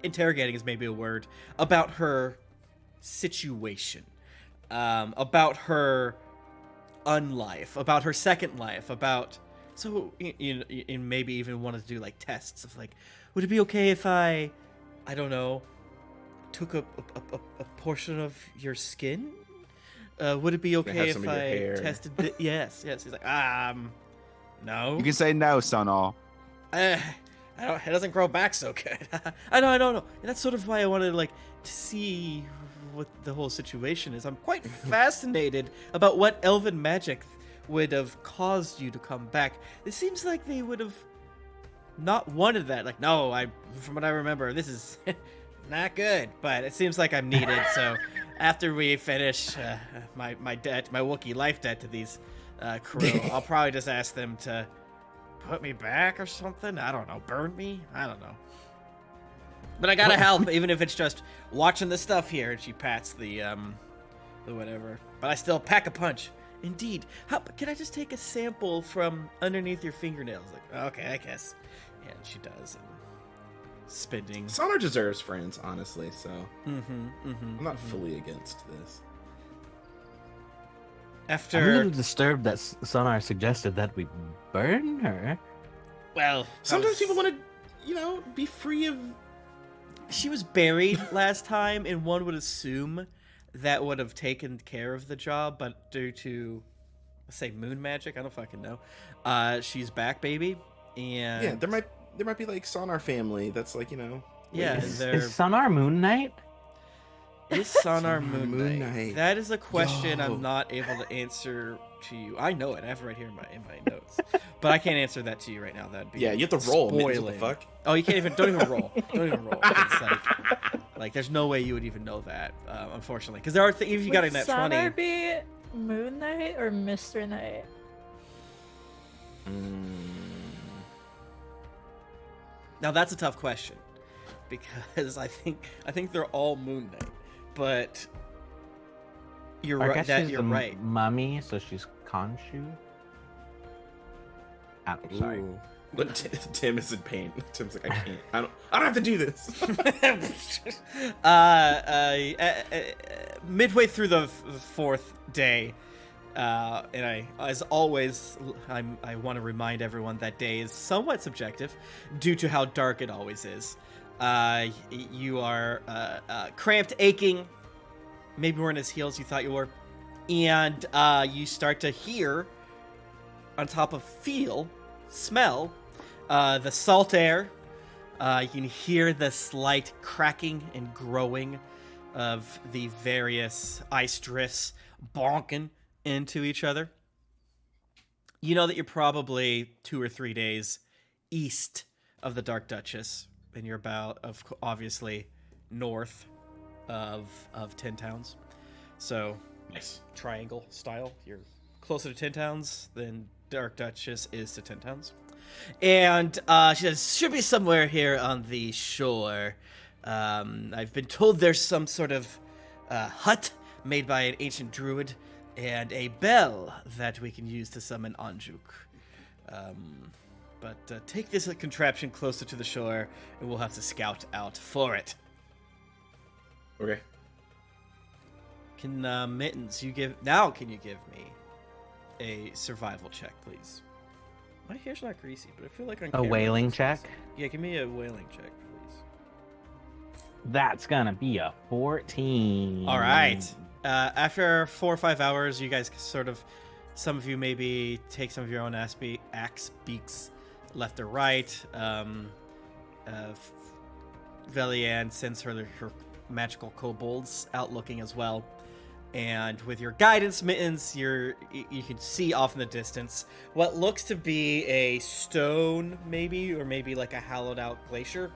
interrogating is maybe a word, about her situation, about her unlife, about her second life, about, so you maybe even wanted to do like tests of like, would it be okay if I don't know, took a portion of your skin? Would it be okay some if of your I hair. tested yes. He's like, no. You can say no, Sonar. It doesn't grow back so good. I know. And that's sort of why I wanted to see what the whole situation is. I'm quite fascinated about what elven magic would have caused you to come back. It seems like they would have not wanted that. Like, no, from what I remember, this is not good. But it seems like I'm needed. So after we finish my Wookiee life debt to these crew, I'll probably just ask them to put me back or something. I don't know. Burn me? I don't know. But I gotta help, even if it's just watching the stuff here. And she pats the whatever. But I still pack a punch. Indeed. Can I just take a sample from underneath your fingernails? Like, okay, I guess. And she does. And spending. Sonar deserves friends, honestly. So I'm I'm not fully against this. I'm a After, little disturbed that Sonar suggested that we burn her. well, Sometimes people want to, be free of. she was buried last time, and one would assume that would have taken care of the job, but due to, let's say, moon magic, I don't fucking know. She's back, baby, and Yeah, there might be like Sonar family that's like yeah, waiting. they're Is Sonar Moon Knight? is Sonar Moon Moon Knight? Knight. That is a question Yo. I'm not able to answer to you. I know it. I have it right here in my notes, but I can't answer that to you right now. That'd be Yeah, you have to roll. Mittens, what spoiling. the fuck? Oh, you can't even. Don't even roll. Don't even roll. It's like there's no way you would even know that, unfortunately, because there are things if you got a Would net Sonar 20. be Moon Knight or Mr. Knight? Now that's a tough question. because I think they're all Moon Knight, but you're I right. guess That she's you're the right. mummy, so she's Khonshu. Oh, sorry. Ooh. Look, Tim is in pain. Tim's like, I can't. I don't have to do this. Midway through the fourth day, and as always, I want to remind everyone that day is somewhat subjective, due to how dark it always is. You are cramped, aching. Maybe weren't as healed as you thought you were, and you start to hear, on top of feel, smell, the salt air. You can hear the slight cracking and growing of the various ice drifts bonking into each other. You know that you're probably 2 or 3 days east of the Dark Duchess, and you're about, obviously, north of 10 Towns. So, Nice. triangle style. You're closer to 10 Towns than Dark Duchess is to 10 Towns. And she says, should be somewhere here on the shore. I've been told there's some sort of hut made by an ancient druid and a bell that we can use to summon Anjuk. But take this contraption closer to the shore and we'll have to scout out for it. Okay. Can Mittens, can you give me a survival check, please? My hair's not greasy, but I feel like on A camera whaling it's check? greasy. Yeah, give me a whaling check, please. That's gonna be a 14. All right. After 4 or 5 hours, you guys sort of, some of you maybe take some of your own axe beaks left or right. Velian sends her magical kobolds out looking as well. And with your guidance, Mittens, you can see off in the distance what looks to be a stone, or maybe like a hollowed out glacier,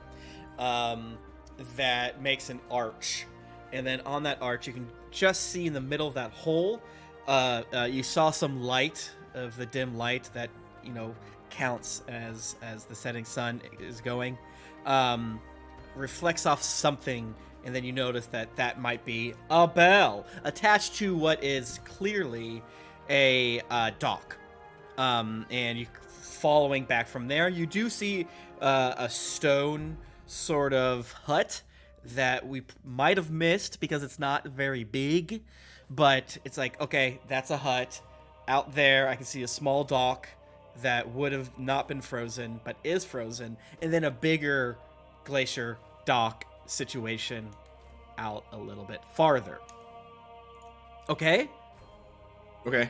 that makes an arch. And then on that arch, you can just see in the middle of that hole, you saw some light of the dim light that, counts as the setting sun is going, reflects off something. And then you notice that might be a bell attached to what is clearly a dock. And you following back from there, you do see a stone sort of hut that we might have missed because it's not very big. But it's like, okay, that's a hut. Out there, I can see a small dock that would have not been frozen, but is frozen. And then a bigger glacier dock situation out a little bit farther. Okay? Okay.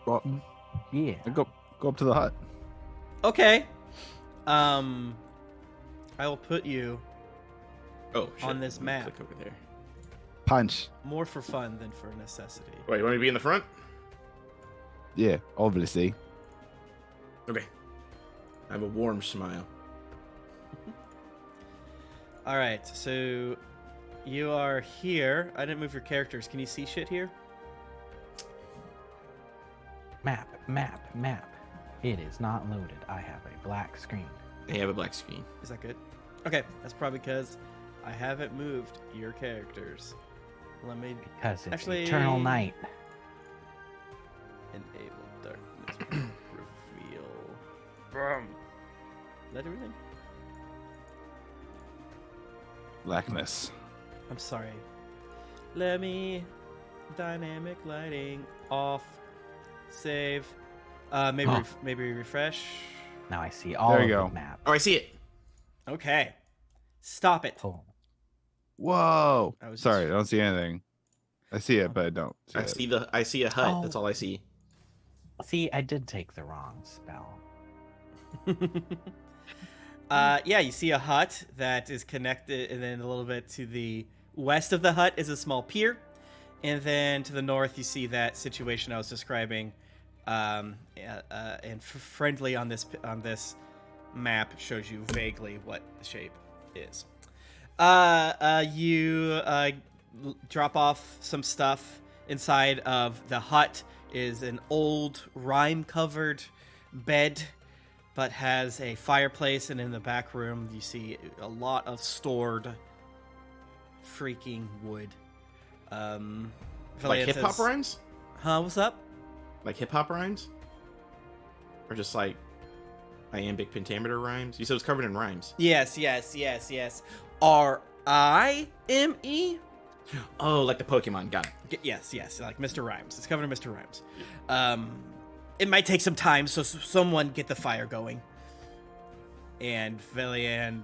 Well, Yeah. go up to the hut. Okay. I will put you Oh, shit. on this Let me map. Click over there. Punch. More for fun than for necessity. Wait, you want me to be in the front? Yeah, obviously. Okay. I have a warm smile. All right, so you are here. I didn't move your characters. Can you see shit here? Map. It is not loaded. I have a black screen. I have a black screen. Is that good? Okay, that's probably because I haven't moved your characters. Let me Because it's Actually- eternal night. enable darkness reveal. Let everything. Blackness. I'm sorry. Let me dynamic lighting off. Save. Maybe Huh. maybe refresh. Now I see all There of you the go. map. Oh, I see it. Okay. Stop it. Oh. Whoa. I was Sorry, just- I don't see anything. I see it, but I don't. I see a hut. Oh. That's all I see. See, I did take the wrong spell. Yeah, you see a hut that is connected, and then a little bit to the west of the hut is a small pier, and then to the north you see that situation I was describing, and friendly on this map shows you vaguely what the shape is. You drop off some stuff. Inside of the hut is an old rime-covered bed but has a fireplace, and in the back room you see a lot of stored freaking wood. Like Valiant hip hop says, rhymes? Huh? What's up? Like hip hop rhymes? Or just like iambic pentameter rhymes? You said it was covered in rhymes. Yes. R-I-M-E? Oh, like the Pokemon. Got it. Yes, like Mr. Rhymes. It's covered in Mr. Rhymes. It might take some time, so someone get the fire going. And Velian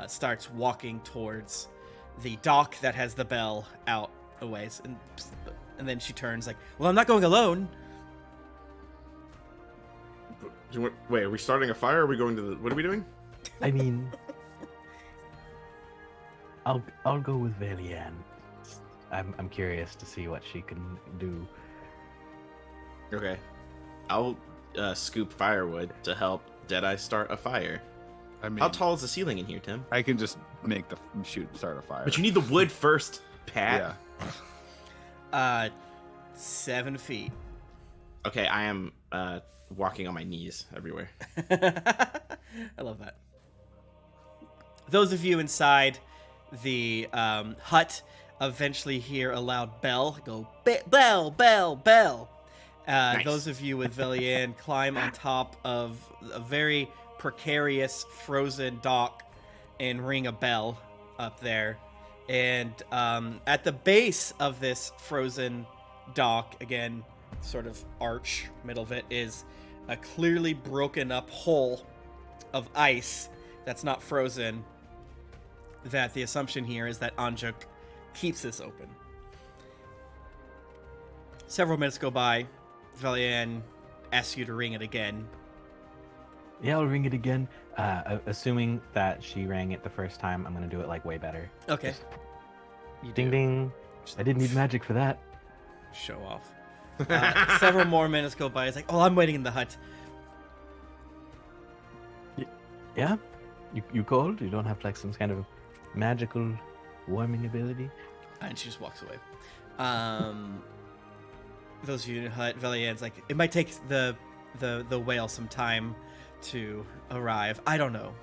starts walking towards the dock that has the bell out a ways, and then she turns like, "Well, I'm not going alone." Wait, are we starting a fire? Or are we going to the... What are we doing? I mean, I'll go with Velian. I'm curious to see what she can do. Okay. I'll scoop firewood to help Deadeye start a fire. I mean, How tall is the ceiling in here, Tim? I can just make the start a fire. But you need the wood first, Pat. Yeah. 7 feet. Okay, I am walking on my knees everywhere. I love that. Those of you inside the hut eventually hear a loud bell go, bell, bell, bell. Nice. Those of you with Velian climb on top of a very precarious frozen dock and ring a bell up there. And at the base of this frozen dock, again, sort of arch, middle of it, is a clearly broken up hole of ice that's not frozen. That the assumption here is that Anjuk keeps this open. Several minutes go by. Velian asks you to ring it again. Yeah, I'll ring it again. Assuming that she rang it the first time, I'm gonna do it like way better. Okay. Just You ding do. ding. I didn't need magic for that. Show off. Several more minutes go by. It's like, oh, I'm waiting in the hut. Yeah? You cold? You don't have like some kind of magical warming ability? And she just walks away. Those of you in the hut, Velian's like, it might take the whale some time to arrive. I don't know.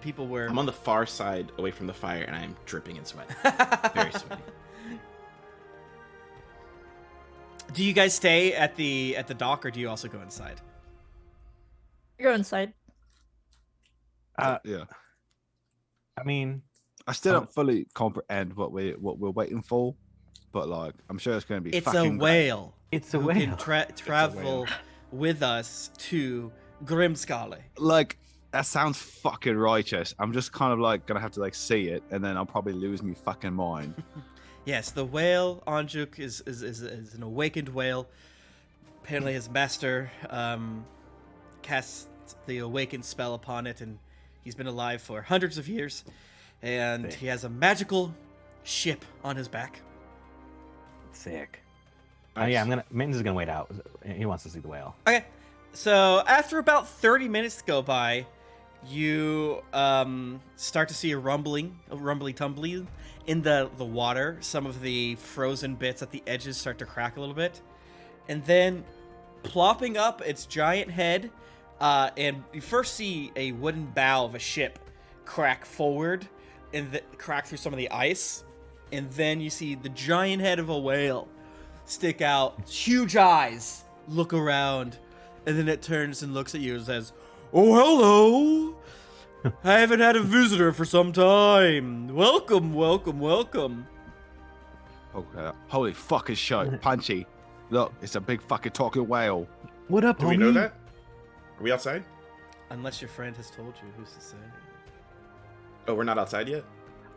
People were... I'm on the far side away from the fire, and I am dripping in sweat. Very sweaty. Do you guys stay at the dock, or do you also go inside? Go inside. Yeah. I mean, I still don't fully comprehend what we're waiting for, but like I'm sure it's going to be. It's a fucking great. whale. it's a who whale. can travel with us to Grimskale. Like that sounds fucking righteous. I'm just kind of like gonna have to like see it, and then I'll probably lose me fucking mind. Yes, the whale Anjuk is an awakened whale. Apparently, his master casts the awakened spell upon it, and he's been alive for hundreds of years. And he has a magical ship on his back. Sick. Oh yeah, Mittens is gonna wait out. He wants to see the whale. Okay, so after about 30 minutes go by, you start to see a rumbly tumbly in the water. Some of the frozen bits at the edges start to crack a little bit, and then plopping up its giant head, and you first see a wooden bow of a ship crack forward and crack through some of the ice, and then you see the giant head of a whale stick out, huge eyes, look around, and then it turns and looks at you and says, "Oh, hello. I haven't had a visitor for some time. Welcome, welcome, welcome." Okay. Holy fucking shit, Punchy! Look, it's a big fucking talking whale. What up, Do homie? we know that? Are we outside? Unless your friend has told you, who's to say? Oh, we're not outside yet?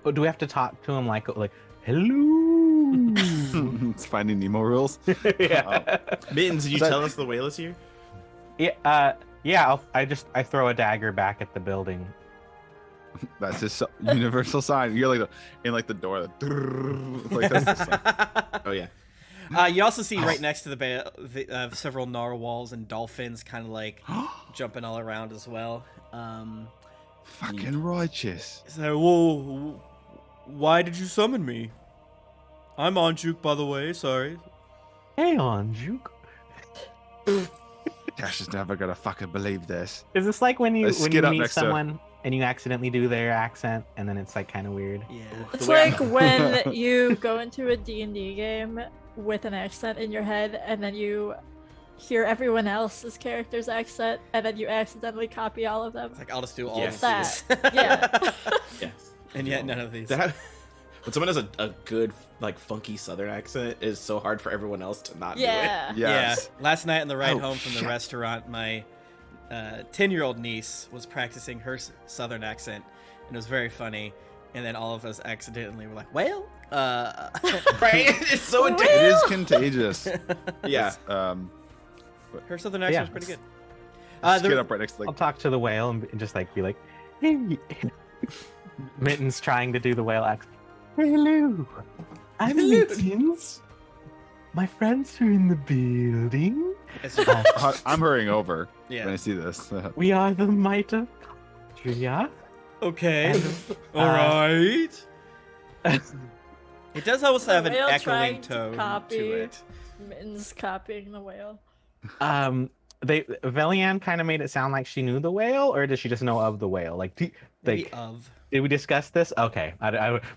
Oh, do we have to talk to him like hello? It's Finding Nemo rules. Yeah. Mittens, did you So- tell us the whale is here? Yeah. Yeah. I throw a dagger back at the building. That's his universal sign. You're like in like the door. Like that's the sign. Oh, yeah. You also see right next to the bay several narwhals and dolphins kind of like jumping all around as well. Fucking righteous. So, whoa, why did you summon me? I'm Anjuk, by the way, sorry. Hey, Anjuk. Cash is never gonna fucking believe this. Is this like when you Let's when skid you up meet next to her. someone and you accidentally do their accent and then it's like kind of weird? Yeah. It's The way like when you go into a D&D game with an accent in your head and then you hear everyone else's character's accent and then you accidentally copy all of them. It's like I'll just do all Yes. of That. these. Yeah. Yes. And yet none of these. That when someone has a good like funky Southern accent, is so hard for everyone else to not Yeah. Yes. Yeah. Last night on the ride Oh, home from the shit. restaurant, my 10-year-old niece was practicing her Southern accent, and it was very funny. And then all of us accidentally were like, "Well, do it. Right? It's so It addictive. is contagious. Yeah. her Southern accent Yeah. was pretty good." Skid up right next to I'll talk to the whale and just like be like, hey. Mittens trying to do the whale accent. Hello, I'm Hello. Mittens. My friends are in the building. It's I'm hurrying over when I yeah. see this. We are the mitochondria. Okay. And, All right. It does also have an whale echoing trying to tone copy. to it. Mittens copying the whale. Velian kind of made it sound like she knew the whale, or does she just know of the whale? Like, Maybe like, of. did we discuss this? Okay,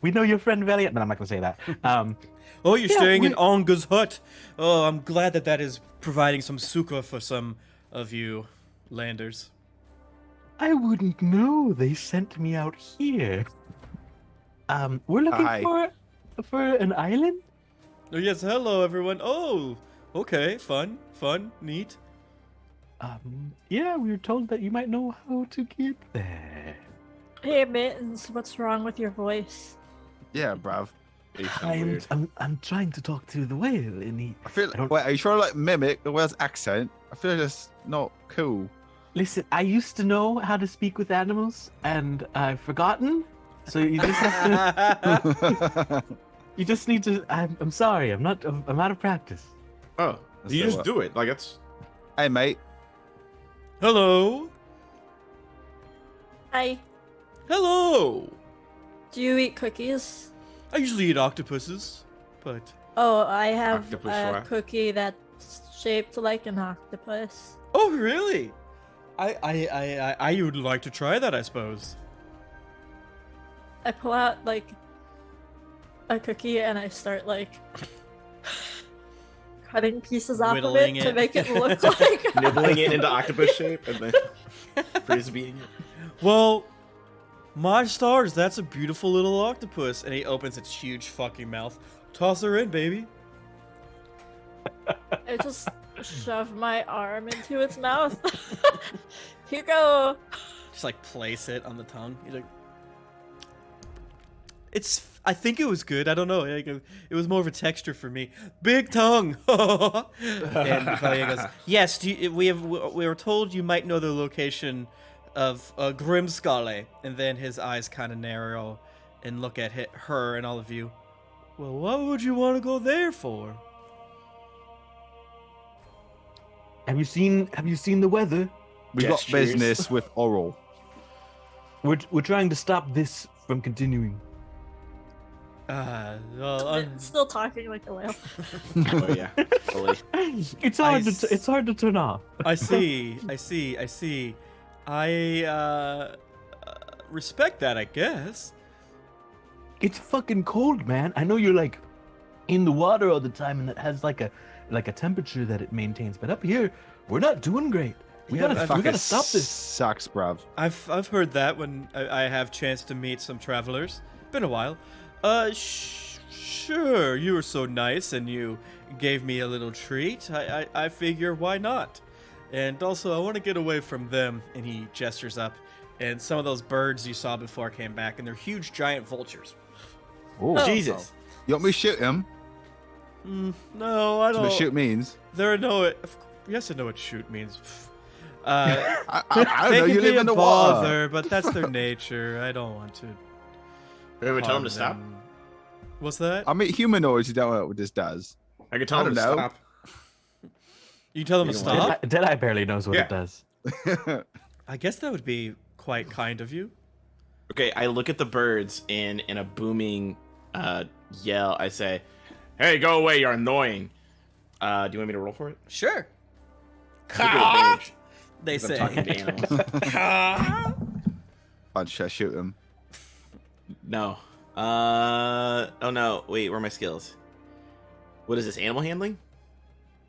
we know your friend Velian, but I'm not gonna say that. Oh, you're Yeah, staying in we- Onga's hut. Oh, I'm glad that is providing some sukkah for some of you landers. I wouldn't know. They sent me out here. We're looking Hi. for an island. Oh yes, hello everyone. Oh, okay, fun, neat. Yeah, we were told that you might know how to get there. Hey, Mittens, what's wrong with your voice? Yeah, bruv. I'm trying to talk to the whale, and he. I feel. I don't- Wait, are you trying to like mimic the whale's accent? I feel that's not cool. Listen, I used to know how to speak with animals, and I've forgotten. So you just have to. You just need to. I'm sorry. I'm out of practice. Oh, That's you so just what- do it. Like it's Hey, mate. Hello, Hi. hello. Do you eat cookies? I usually eat octopuses, but Oh, I have Octopus a fry. cookie that's shaped like an octopus. oh really? I would like to try that, I suppose. I pull out like a cookie and I start like cutting pieces off of Whittling it to it. make it look like nibbling it into octopus shape and then frisbeeing it. Well, my stars, that's a beautiful little octopus. And he opens its huge fucking mouth. Toss her in, baby. I just shove my arm into its mouth. Here you go. Just like place it on the tongue. You're like, I think it was good. I don't know. Like, it was more of a texture for me. Big tongue. And Valia goes, yes. We were told you might know the location of Grimskalle. And then his eyes kind of narrow and look at her and all of you. Well, what would you want to go there for? Have you seen the weather? We got Gestures. business with Oral. We're trying to stop this from continuing. Well, Still talking like a whale. Oh yeah, fully. It's hard to turn off. I see. I respect that, I guess. It's fucking cold, man. I know you're like in the water all the time, and that has like a temperature that it maintains. But up here, we're not doing great. We Yeah, gotta Fucking stop this. Sucks, bruv. I've heard that when I have chance to meet some travelers. Been a while. Sure. You were so nice, and you gave me a little treat. I figure why not? And also, I want to get away from them. And he gestures up, and some of those birds you saw before came back, and they're huge, giant vultures. Oh, Jesus. You want me to shoot him? No, I That's don't. what shoot means. There are no. Yes, I know what shoot means. I don't They know. can You be live a in the water. bother, but that's their nature. I don't want to. Maybe we tell him harm to stop. them. What's that? I mean, humanoids. You don't know what this does. I could tell I him to don't know. stop. You tell them to You don't want stop? Deadeye barely knows what Yeah. it does. I guess that would be quite kind of you. Okay, I look at the birds and in a booming yell, I say, "Hey, go away! You're annoying." Do you want me to roll for it? Sure. Caw! advantage. They 'Cause I'm talking to say. animals. Caw! I'd shoot him. No. Oh no. Wait, where are my skills? What is this? Animal handling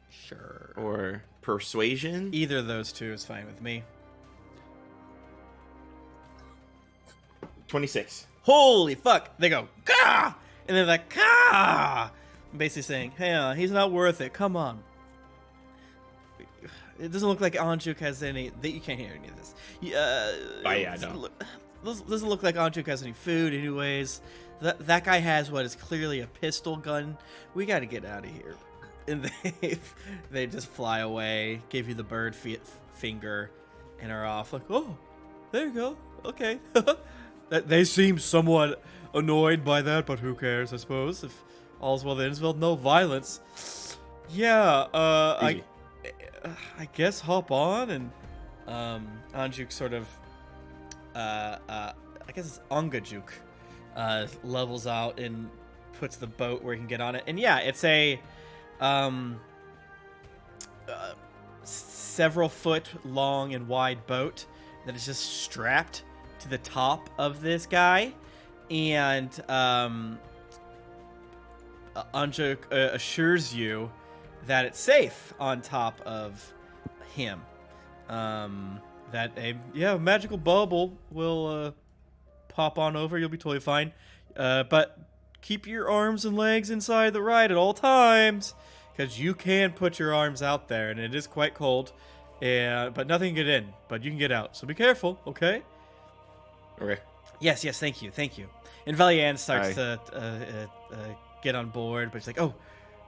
Sure. or persuasion? Either of those two is fine with me. 26. Holy fuck! They go, Gah! And they're like, Gah! Basically saying, hey, he's not worth it. Come on. It doesn't look like Anjuk has any. You can't hear any of this. Oh, yeah, I know. Doesn't look like Anjuk has any food, anyways. That guy has what is clearly a pistol gun. We got to get out of here. And they just fly away, give you the bird finger, and are off. Like, oh, there you go. Okay. They seem somewhat annoyed by that, but who cares? I suppose if all's well that ends well, no violence. Yeah. Easy. I guess hop on, and Anjuk sort of I guess it's Ongajuk levels out and puts the boat where he can get on it. And yeah, it's a several foot long and wide boat that is just strapped to the top of this guy, and Anjuk assures you that it's safe on top of him. That a magical bubble will pop on over. You'll be totally fine. But keep your arms and legs inside the ride at all times, because you can put your arms out there, and it is quite cold. But nothing can get in, but you can get out. So be careful, okay? Okay. Yes, thank you. And Valian starts to get on board, but she's like, oh,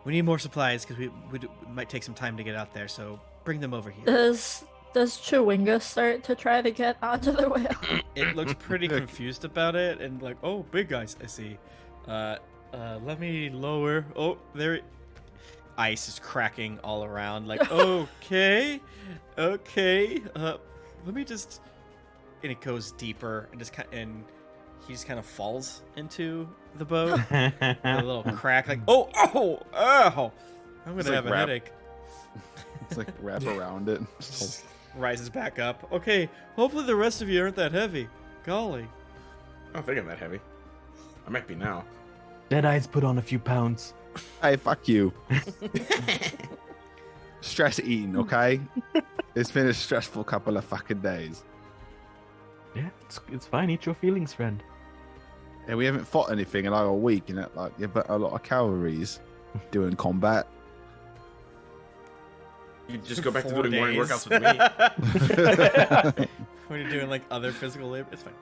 we need more supplies because we might take some time to get out there, so bring them over here. Does Chewinga start to try to get onto the whale? It looks pretty confused about it, and like, oh, big guys, I see. Let me lower. Oh, there. Ice is cracking all around. Like, okay. Let me just. And it goes deeper, and he just kind of falls into the boat. A little crack, like, ow! I'm gonna have a headache. It's like wrap around it. Rises back up. Okay, hopefully the rest of you aren't that heavy. Golly. I don't think I'm that heavy. I might be now. Deadeye's put on a few pounds. Hey, fuck you. Stress eating, okay? It's been a stressful couple of fucking days. Yeah, it's fine. Eat your feelings, friend. Yeah, we haven't fought anything in like a week, and like you burnt a lot of calories doing combat. You just go back to 4 doing morning days. workouts with me. When you're doing like other physical labor, it's fine.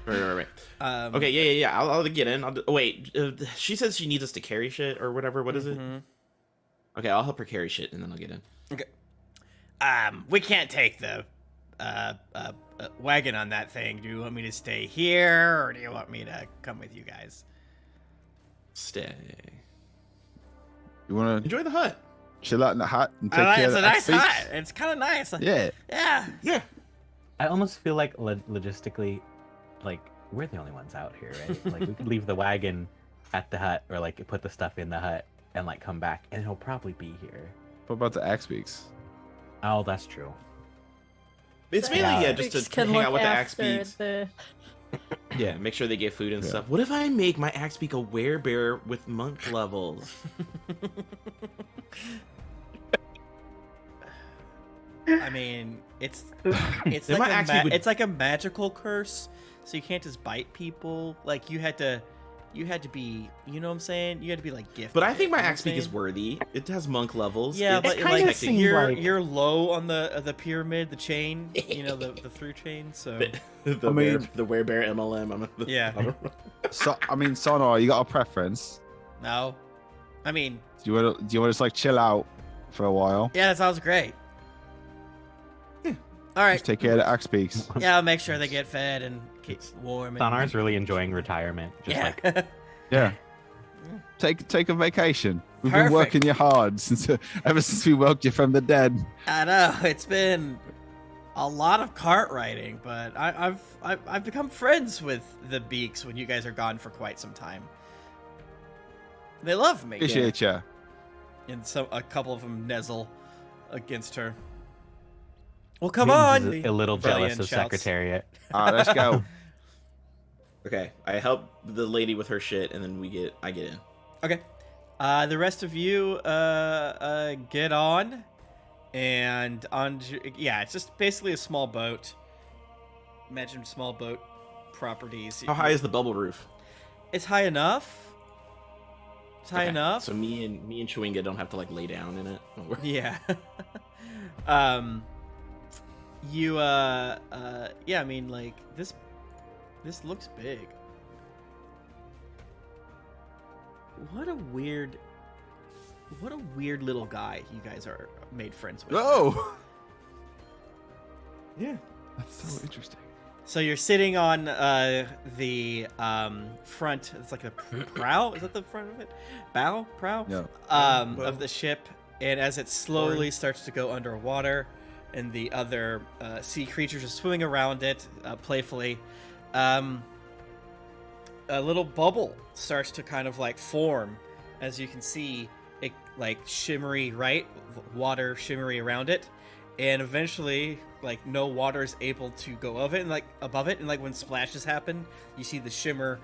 Right. Um, Okay, yeah. I'll get in. Wait, she says she needs us to carry shit or whatever. What is it? Okay, I'll help her carry shit and then I'll get in. Okay. We can't take the wagon on that thing. Do you want me to stay here, or do you want me to come with you guys? Stay. You want to Enjoy the hut. chill out in the hut and take care It's of a the nice beach? hut. It's kind of nice. Yeah. Yeah. I almost feel like logistically, like we're the only ones out here, right? Like we could leave the wagon at the hut, or like put the stuff in the hut and like come back, and he'll probably be here. What about the axe beaks? Oh, that's true. It's The mainly axe just beaks to can hang look out with the axe after beaks. the- Yeah, make sure they get food and Yeah. stuff. What if I make my axe beak a werebear with monk levels? I mean, it's Then like my axe beak would- it's like a magical curse, so you can't just bite people. Like you had to be, you know what I'm saying? You had to be like gifted. But I think my you know what axe I'm beak is saying? worthy. It has monk levels. Yeah, It's but kinda like seems you're like- low on the pyramid, the chain, you know, the through chain. So the werebear MLM. Yeah. I don't know. So I mean, Sonar, you got a preference? no, I mean, Do you want to just like chill out for a while? yeah, that sounds great. All right. Just take care of the axe beaks. Yeah, I'll make sure they get fed and keep warm. And, Sonar's really enjoying retirement. Just yeah. like Yeah. Take a vacation. We've Perfect. been working you hard ever since we woke you from the dead. I know it's been a lot of cart riding, but I've become friends with the Beaks when you guys are gone for quite some time. They love me, Appreciate ya. and a couple of them nuzzle against her. Well, come Mittens on! is a little jealous Valiant of shouts. Secretariat. All right, let's go. Okay, I help the lady with her shit, and then I get in. Okay. The rest of you get on, and yeah, it's just basically a small boat. Imagine small boat properties. How high is the bubble roof? It's high enough. It's high Okay, enough. So me and Chewinga don't have to like lay down in it. Yeah. Yeah, I mean, like, this looks big. What a weird little guy you guys are made friends with. Oh, Yeah. that's so interesting. So you're sitting on the front. It's like a prow. Is that the front of it? Bow, prow. Yeah. Of the ship, and as it slowly starts to go underwater, and the other sea creatures are swimming around it playfully, a little bubble starts to kind of like form, as you can see it like shimmery, right? Water shimmery around it, and eventually like no water is able to go of it and like above it, and like when splashes happen, you see the shimmer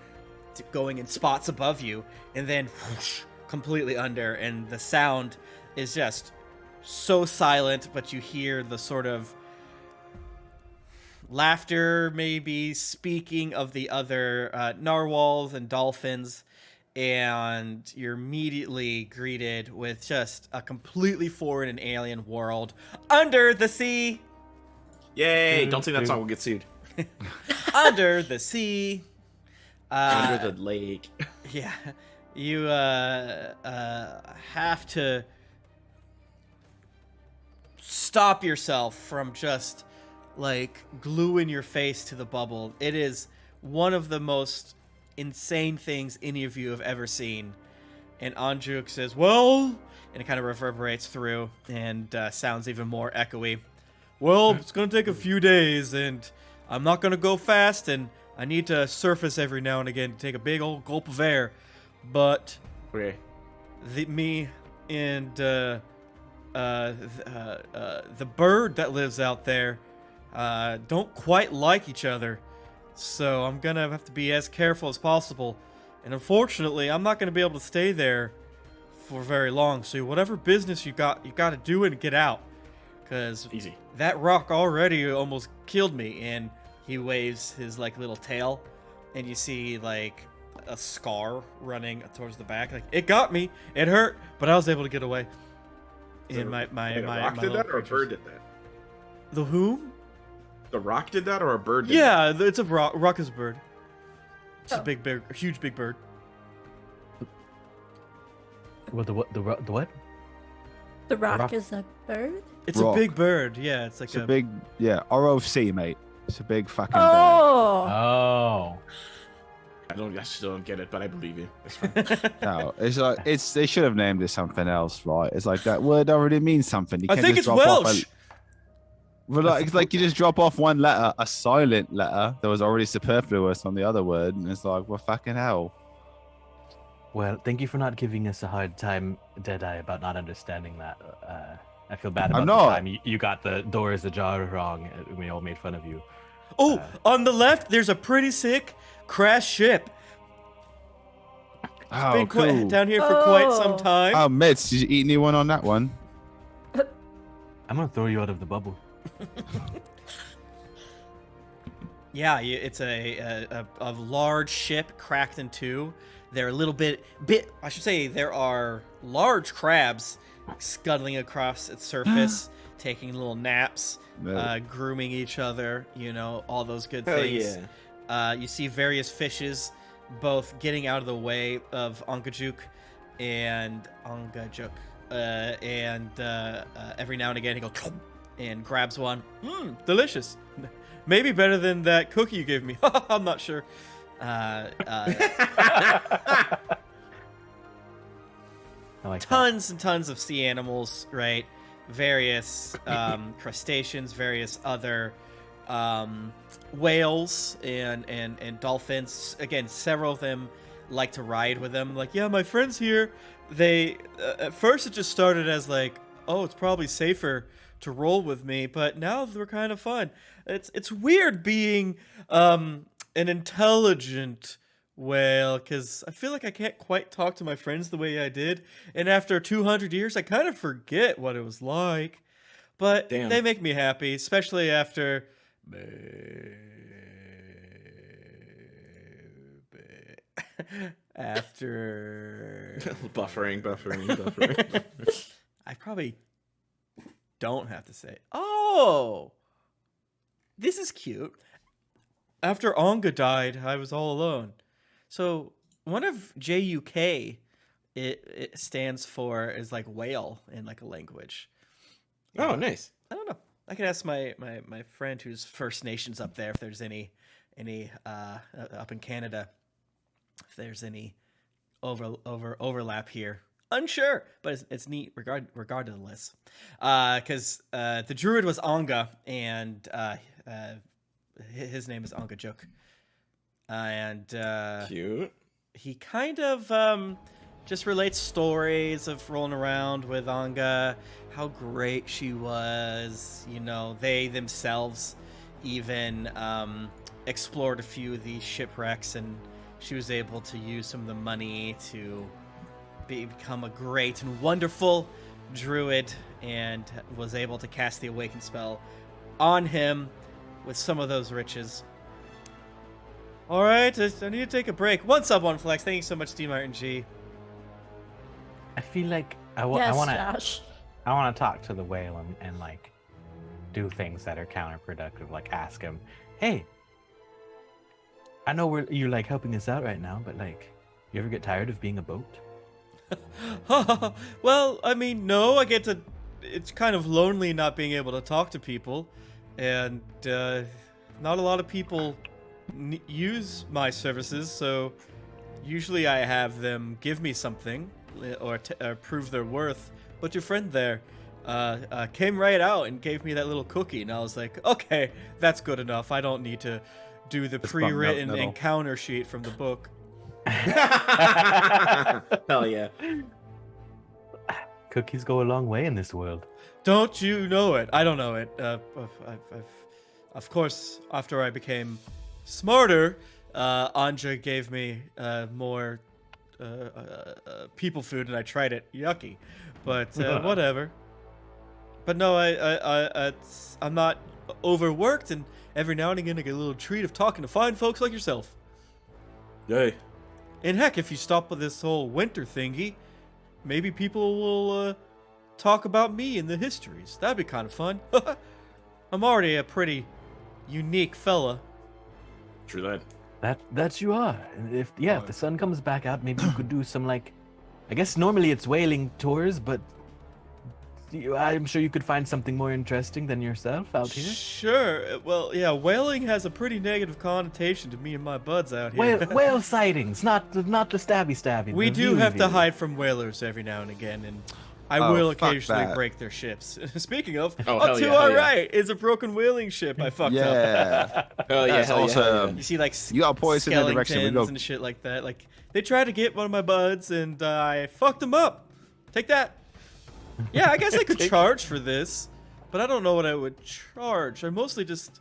going in spots above you, and then whoosh, completely under, and the sound is just so silent, but you hear the sort of laughter, maybe speaking of the other narwhals and dolphins, and you're immediately greeted with just a completely foreign and alien world under the sea. Yay! Don't sing that song. We'll get sued. Under the sea. Under the lake. Yeah, you have to stop yourself from just like gluing your face to the bubble. It is one of the most insane things any of you have ever seen. And Anjuk says, well, and it kind of reverberates through and sounds even more echoey. Well, it's going to take a few days, and I'm not going to go fast, and I need to surface every now and again to take a big old gulp of air. But Okay. me and the bird that lives out there don't quite like each other. So I'm going to have to be as careful as possible. And unfortunately, I'm not going to be able to stay there for very long. So whatever business you got to do it and get out. Because Easy. that rock already almost killed me. And he waves his like little tail, and you see like a scar running towards the back. Like, it got me, it hurt, but I was able to get away. And my rock did little that, or a creatures. bird did that? The who? The rock did that, or a bird did that? Yeah, it's a rock. Rock is a bird. It's a Oh. big, huge, big bird. What the what? The what? The rock rock- is a bird? It's Rock. a big bird. Yeah, it's like It's a big, yeah, ROC, mate. It's a big fucking bird. Oh! Oh. I still don't get it, but I believe you. It's fine. No, it's like they should have named it something else, right? It's like that word already means something. You I can't think just it's drop off Welsh. Well, like, it's like you just drop off one letter, a silent letter that was already superfluous on the other word, and it's like, well, fucking hell. Well, thank you for not giving us a hard time, Deadeye, about not understanding that. I feel bad about I'm the not. time you got the doors ajar wrong. And we all made fun of you. Oh, on the left, there's a pretty sick crash ship. Oh, Been cool. down here for quite some Oh. time. Oh, Mitz, did you eat anyone on that one? I'm gonna throw you out of the bubble. Yeah, it's a large ship cracked in two. They're a little bit. I should say there are large crabs scuttling across its surface, taking little naps, No. grooming each other. You know, all those good Hell things. yeah. You see various fishes, both getting out of the way of Ongajuk and every now and again he goes and grabs one. Delicious. Maybe better than that cookie you gave me. I'm not sure. I like that. Tons and tons of sea animals, right? Various crustaceans, various other whales and dolphins. Again, several of them like to ride with them. Like, yeah, my friend's here. They at first it just started as like, oh, it's probably safer to roll with me, but now they're kind of fun. It's weird being an intelligent whale, because I feel like I can't quite talk to my friends the way I did, and after 200 years, I kind of forget what it was like. But Damn. they make me happy, especially after... after... buffering. I probably don't have to say, oh, this is cute. After Onga died, I was all alone. So one of JUK, it stands for is like whale in like a language. Oh, nice. I don't know. I could ask my friend who's First Nations up there if there's any up in Canada, if there's any overlap here. Unsure, but it's neat regardless. Because the druid was Onga, and his name is Onga Juk. And Cute. he kind of just relates stories of rolling around with Onga, how great she was. You know, they themselves even explored a few of these shipwrecks, and she was able to use some of the money to become a great and wonderful druid, and was able to cast the awaken spell on him with some of those riches. All right, I need to take a break. One sub, one flex. Thank you so much, D Martin G. I feel like I Yes, want to Josh. talk to the whale and like do things that are counterproductive, like ask him, hey, I know you're like helping us out right now, but like, you ever get tired of being a boat? Well, I mean, no, I get to... It's kind of lonely not being able to talk to people, and not a lot of people use my services, so usually I have them give me something or prove their worth. But your friend there came right out and gave me that little cookie, and I was like, okay, that's good enough. I don't need to do the pre-written encounter sheet from the book. Hell yeah. Cookies go a long way in this world. Don't you know it? I don't know it. Of course, after I became smarter, Anja gave me more people food, and I tried it. Yucky, but whatever. But no, I'm not overworked, and every now and again I get a little treat of talking to fine folks like yourself. Yay. And heck, if you stop with this whole winter thingy, maybe people will talk about me in the histories. That'd be kind of fun. I'm already a pretty unique fella. True that. That you are. And if the sun comes back out, maybe you could do some like, I guess normally it's whaling tours, but I'm sure you could find something more interesting than yourself out here. Sure. Well, yeah, whaling has a pretty negative connotation to me and my buds out here. Whale sightings, not the stabby. We the do have to view. hide from whalers every now and again, and I will fuck occasionally that. break their ships. Speaking of, Oh, up hell to yeah, our hell yeah. right is a broken whaling ship I fucked up. Yeah. Hell yeah. That's Hell yeah. Hell awesome. yeah. You see, like, You got points in that direction. We skeletons go. and shit like that. Like, they tried to get one of my buds, and I fucked them up. Take that. Yeah, I guess I could charge for this, but I don't know what I would charge. I mostly just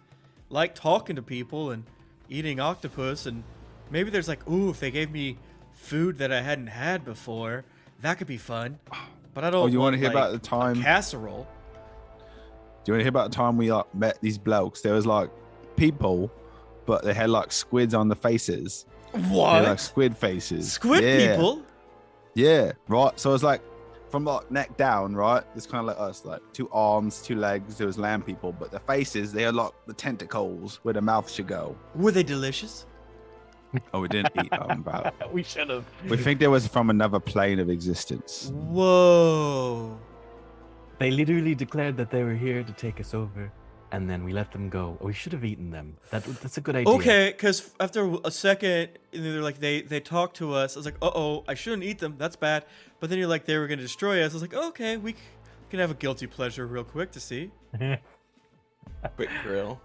like talking to people and eating octopus, and maybe there's like, ooh, if they gave me food that I hadn't had before, that could be fun. But I don't. Oh, you want to hear like, about the time? a casserole? Do you want to hear about the time we like met these blokes? There was like people, but they had like squids on the faces. What? They had, like squid faces. Squid people? Yeah, right. So it's like from like neck down, right? It's kind of like us, like 2 arms, 2 legs. There was land people, but the faces, they had like the tentacles where the mouth should go. Were they delicious? Oh, we didn't eat them, bro. We should have. We think there was from another plane of existence. Whoa. They literally declared that they were here to take us over, and then we let them go. We should have eaten them. That's a good idea. Okay, because after a second, they're like they talked to us. I was like, uh-oh, I shouldn't eat them. That's bad. But then you're like, they were going to destroy us. I was like, okay, we can have a guilty pleasure real quick to see. Quick grill.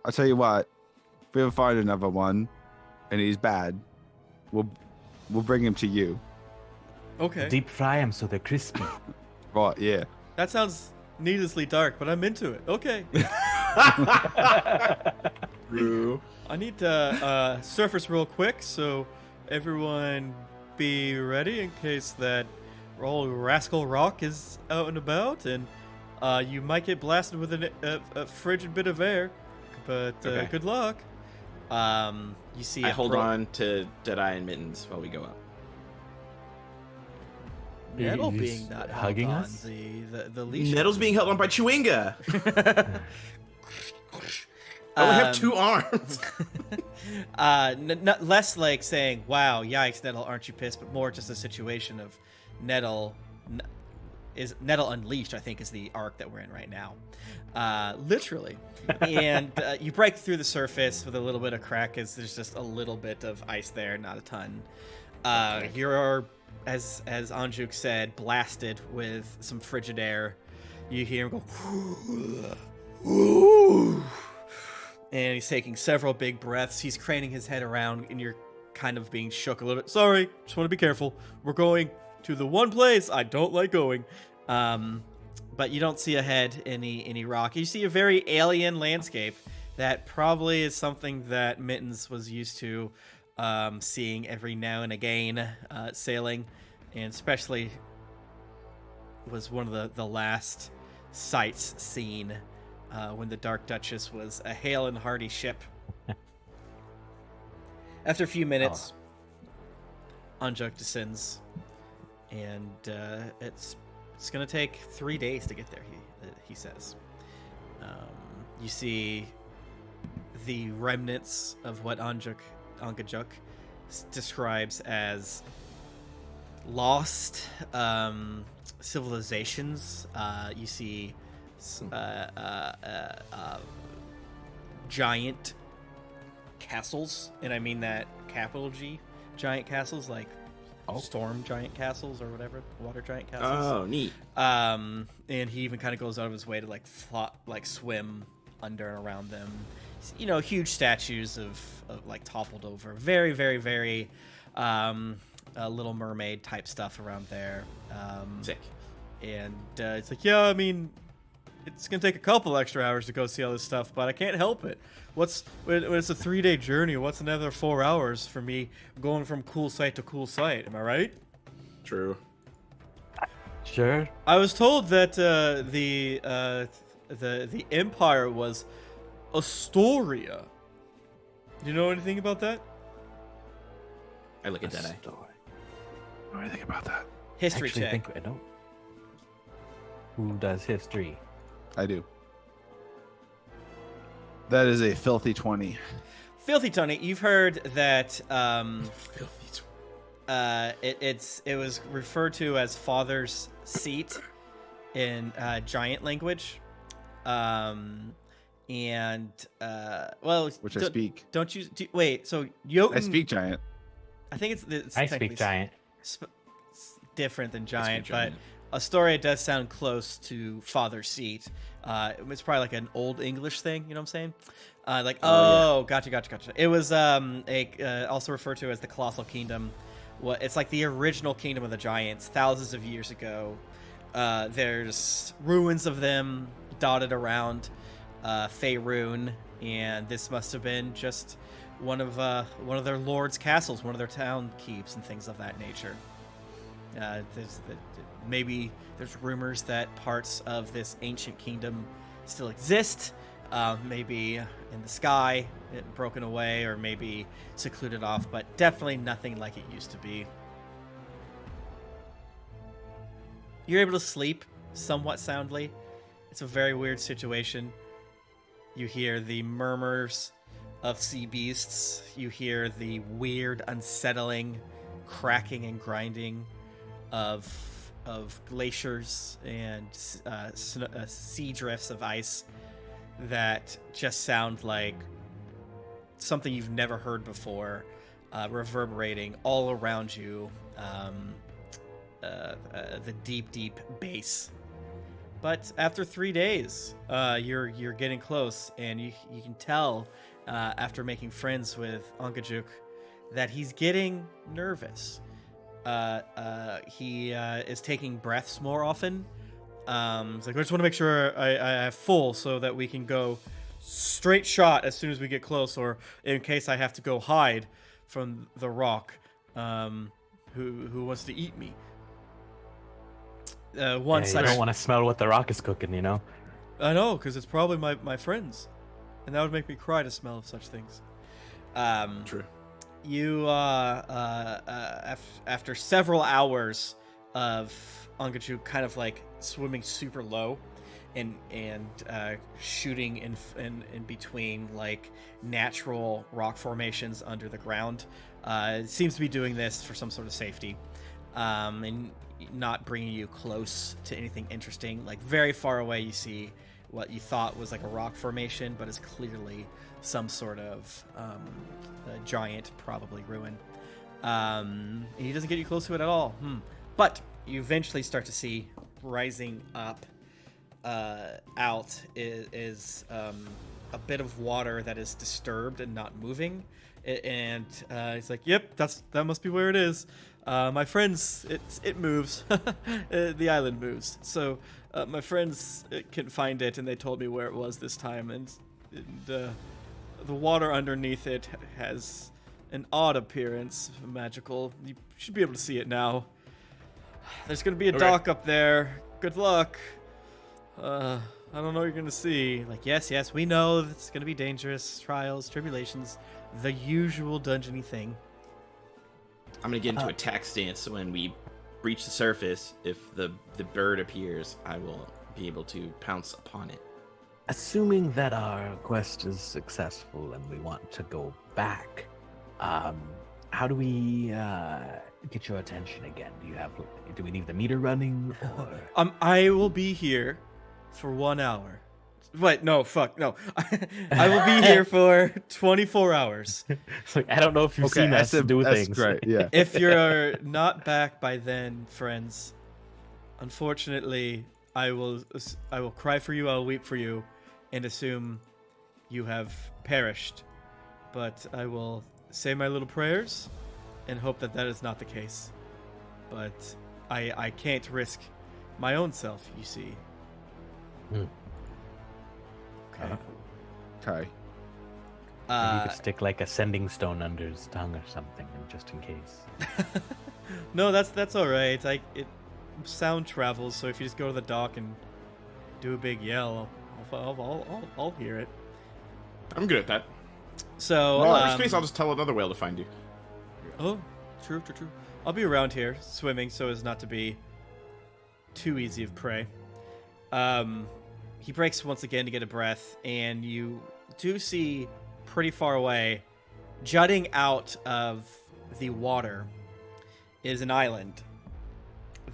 I'll tell you what, if we ever find another one and he's bad, we'll bring him to you. Okay. Deep fry them so they're crispy. Right, yeah. That sounds needlessly dark, but I'm into it. Okay. True. I need to surface real quick, so everyone be ready in case that old Rascal Rock is out and about, and you might get blasted with a frigid bit of air, but Okay. good luck. You see, I hold on to Deadeye and Mittens while we go up. Nettle He's being not hugging held us? on the leash. Nettle's being held on by Chewinga. I only have 2 arms. Less like saying, "Wow, yikes, Nettle, aren't you pissed?" But more just a situation of Nettle unleashed. I think is the arc that we're in right now, literally. And you break through the surface with a little bit of crack, as there's just a little bit of ice there, not a ton. You're, as Anjuk said, blasted with some frigid air. You hear him go. And he's taking several big breaths. He's craning his head around, and you're kind of being shook a little bit. Sorry, just want to be careful. We're going to the one place I don't like going. But you don't see ahead any rock. You see a very alien landscape that probably is something that Mittens was used to seeing every now and again sailing, and especially was one of the last sights seen when the Dark Duchess was a hale and hearty ship. After a few minutes, Anjuk descends, and it's going to take 3 days to get there, he says. You see the remnants of what Angajuk describes as lost civilizations. You see giant castles, and I mean that capital G, giant castles, like storm giant castles or whatever, water giant castles. Oh, neat. And he even kind of goes out of his way to swim under and around them. You know, huge statues of like toppled over, very, very, very Little Mermaid type stuff around there. Sick. And it's like, yeah, I mean, it's gonna take a couple extra hours to go see all this stuff, but I can't help it. When it's a 3-day journey, what's another 4 hours for me going from cool site to cool site? Am I right? True. Sure. I was told that the empire was Astoria. Do you know anything about that? I look at Deadeye. What do you think about that? History Actually, check. think I don't. Who does history? I do. That is a filthy 20. Filthy Tony, you've heard that Filthy. it was referred to as Father's Seat in giant language. Well, Which I speak. Don't you wait? So Jotun, I speak giant. I think it's I technically speak giant. different than giant, giant. but Astoria does sound close to Father's Seat. It's probably like an old English thing, you know what I'm saying? Gotcha. It was also referred to as the Colossal Kingdom. It's like the original Kingdom of the Giants, thousands of years ago. There's ruins of them dotted around Faerun, and this must have been just one of their lord's castles, one of their town keeps, and things of that nature. Maybe there's rumors that parts of this ancient kingdom still exist, maybe in the sky, broken away, or maybe secluded off, but definitely nothing like it used to be. You're able to sleep somewhat soundly. It's a very weird situation. You hear the murmurs of sea beasts. You hear the weird, unsettling cracking and grinding of glaciers and sea drifts of ice that just sound like something you've never heard before, reverberating all around you. The deep bass. But after 3 days, you're getting close, and you can tell after making friends with Angajuk that he's getting nervous. He is taking breaths more often. It's like, I just want to make sure I have full so that we can go straight shot as soon as we get close, or in case I have to go hide from the rock, who wants to eat me. Once You don't want to smell what the rock is cooking, you know? I know, because it's probably my friends, and that would make me cry to smell of such things. True. You after several hours of Angachu kind of like swimming super low and shooting in between like natural rock formations under the ground, it seems to be doing this for some sort of safety, and not bringing you close to anything interesting. Like very far away, you see what you thought was like a rock formation, but is clearly some sort of a giant, probably ruin. And he doesn't get you close to it at all. But you eventually start to see rising up out is a bit of water that is disturbed and not moving. And he's like, "Yep, that must be where it is. My friends, it moves. The island moves. So my friends can find it, and they told me where it was this time. And the water underneath it has an odd appearance, magical. You should be able to see it now. There's gonna be a dock up there. Good luck. I don't know what you're gonna see." Like, yes, we know it's gonna be dangerous, trials, tribulations, the usual dungeony thing. I'm gonna get into attack stance, so when we reach the surface, if the bird appears, I will be able to pounce upon it. Assuming that our quest is successful and we want to go back, how do we get your attention again? Do we leave the meter running, or? I will be here for 1 hour. Wait, no, fuck, no. I will be here for 24 hours. It's like, I don't know if you've seen us do things. That's great, yeah. If you're not back by then, friends, unfortunately, I will cry for you, I'll weep for you, and assume you have perished. But I will say my little prayers and hope that that is not the case. But I can't risk my own self, you see. Okay. Okay. Maybe you could stick like a sending stone under his tongue or something, just in case. No, that's all right. Sound travels, so if you just go to the dock and do a big yell, I'll hear it. I'm good at that. So, worst case, I'll just tell another whale to find you. Oh, true. I'll be around here swimming so as not to be too easy of prey. He breaks once again to get a breath, and you do see pretty far away, jutting out of the water, is an island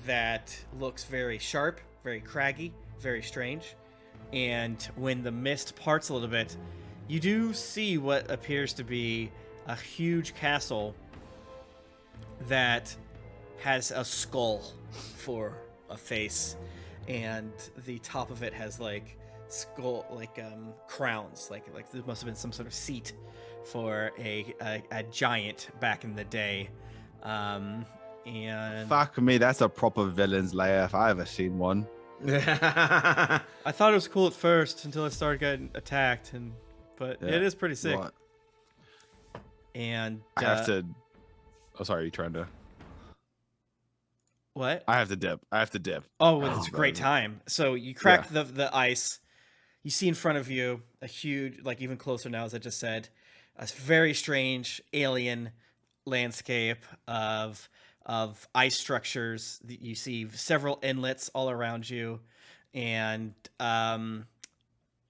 that looks very sharp, very craggy, very strange. And when the mist parts a little bit, you do see what appears to be a huge castle that has a skull for a face, and the top of it has like skull, like crowns, like there must have been some sort of seat for a giant back in the day. And Fuck me, that's a proper villain's lair if I ever seen one. I thought it was cool at first until I started getting attacked, but Yeah. it is pretty sick. Right. And I have to. Oh, sorry, you trying to? what? I have to dip. Oh, well, it's a Oh, great man. time. So you crack the ice. You see in front of you a huge, like even closer now, as I just said, a very strange alien landscape of ice structures. You see several inlets all around you, and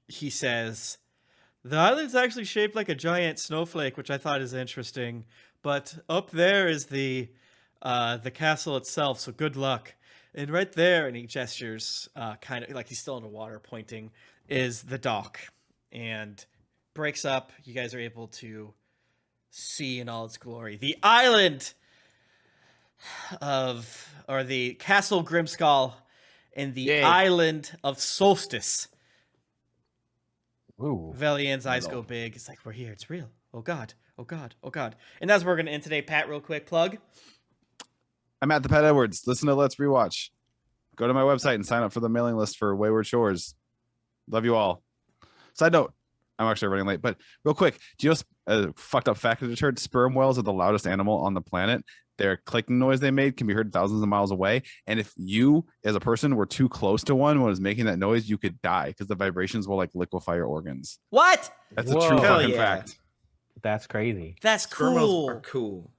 he says, "The island's actually shaped like a giant snowflake, which I thought is interesting. But up there is the castle itself. So good luck." And right there, and he gestures, kind of like he's still underwater, pointing, is the dock, and breaks up. You guys are able to see in all its glory the island or the Castle Grimskull and the Yay. island of Solstice. Ooh. Velian's eyes go big. It's like, we're here. It's real. Oh God. Oh God. Oh God. And that's where we're going to end today. Pat, real quick, plug. I'm at the Pat Edwards. Listen to Let's Rewatch. Go to my website and sign up for the mailing list for Wayward Shores. Love you all. Side note, I'm actually running late, but real quick, do you know a fucked up fact I just heard? Sperm whales are the loudest animal on the planet. Their clicking noise they made can be heard thousands of miles away. And if you, as a person, were too close to one when it was making that noise, you could die because the vibrations will like liquefy your organs. What? That's Whoa. a true Hell fucking yeah. fact. That's crazy. That's Sperm whales cool. are cool.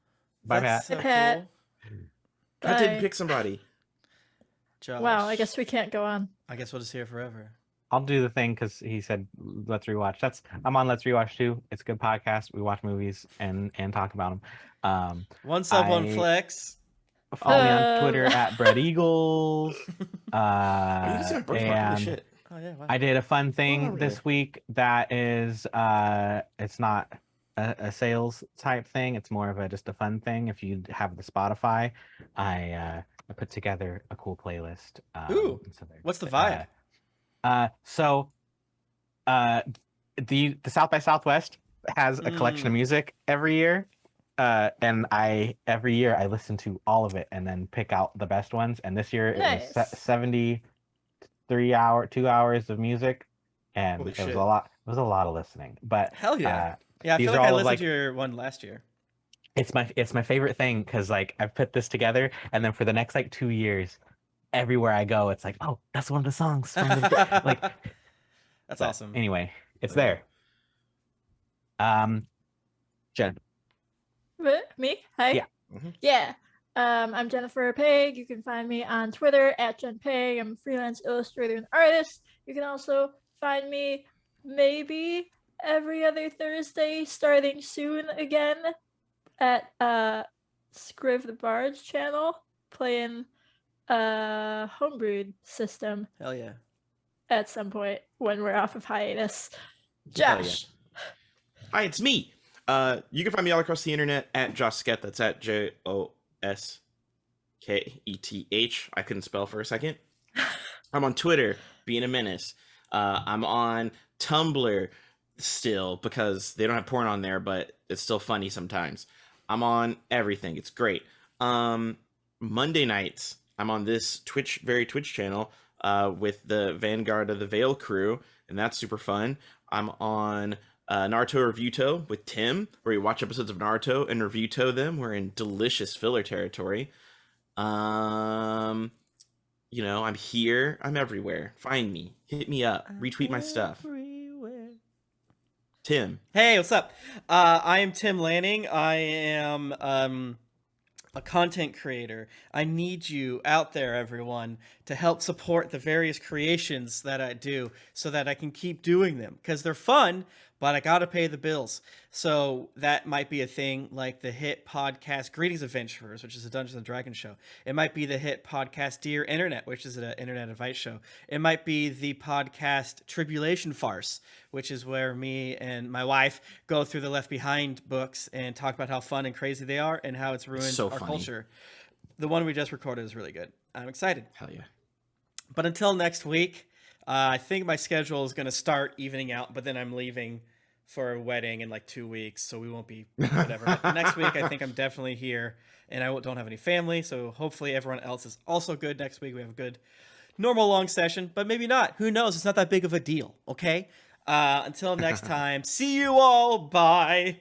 Bye, That's Pat. so Pat. cool. Pat didn't Bye. pick somebody. Josh. Wow, I guess we can't go on. I guess we'll just hear forever. I'll do the thing because he said let's rewatch. I'm on Let's Rewatch too. It's a good podcast. We watch movies and talk about them. One sub, one I- flex. Follow me on Twitter at Bread Eagles. Oh, you can see my birthmark. Holy And shit. Oh yeah. Wow. I did a fun Oh, thing really? this week that is it's not a sales type thing. It's more of just a fun thing. If you have the Spotify, I put together a cool playlist. Ooh, so what's the vibe? So the South by Southwest has a collection of music every year. And every year I listen to all of it and then pick out the best ones. And this year it was Nice. 73 2 hours of music, and Holy it was shit. a lot. It was a lot of listening. But Hell yeah. Yeah, I these feel are like I all of, listened like- to your one last year. it's my favorite thing because like I've put this together, and then for the next like 2 years, everywhere I go, it's like, oh, that's one of the songs. From the... like That's but awesome. Anyway, it's Oh, yeah. there. Jen. Me? Hi. Yeah. Mhm. Yeah. I'm Jennifer Peg. You can find me on Twitter at Jen Peg. I'm a freelance illustrator and artist. You can also find me maybe every other Thursday starting soon again at Scriv the Bard's channel playing homebrewed system Hell yeah. at some point when we're off of hiatus. Hell yeah. Josh. Hi, it's me. You can find me all across the internet at Josketh. That's at JOSKETH. I couldn't spell for a second. I'm on Twitter, being a menace. I'm on Tumblr still because they don't have porn on there, but it's still funny sometimes. I'm on everything. It's great. Monday nights, I'm on this Twitch channel with the Vanguard of the Veil crew, and that's super fun. I'm on Naruto Reviewto with Tim, where we watch episodes of Naruto and Reviewto them. We're in delicious filler territory. I'm here. I'm everywhere. Find me. Hit me up. Retweet my stuff. Everywhere. Tim. Hey, what's up? I am Tim Lanning. I am a content creator. I need you out there, everyone, to help support the various creations that I do so that I can keep doing them because they're fun, but I gotta pay the bills. So that might be a thing like the hit podcast Greetings Adventurers, which is a Dungeons and Dragons show. It might be the hit podcast Dear Internet, which is an internet advice show. It might be the podcast Tribulation Farce, which is where me and my wife go through the Left Behind books and talk about how fun and crazy they are and how it's ruined So our funny. culture. The one we just recorded is really good. I'm excited. Hell yeah. But until next week, I think my schedule is going to start evening out, but then I'm leaving for a wedding in like 2 weeks, so we won't be whatever. But next week, I think I'm definitely here, and I don't have any family, so hopefully everyone else is also good next week. We have a good, normal long session, but maybe not. Who knows? It's not that big of a deal, okay? Until next time, see you all. Bye.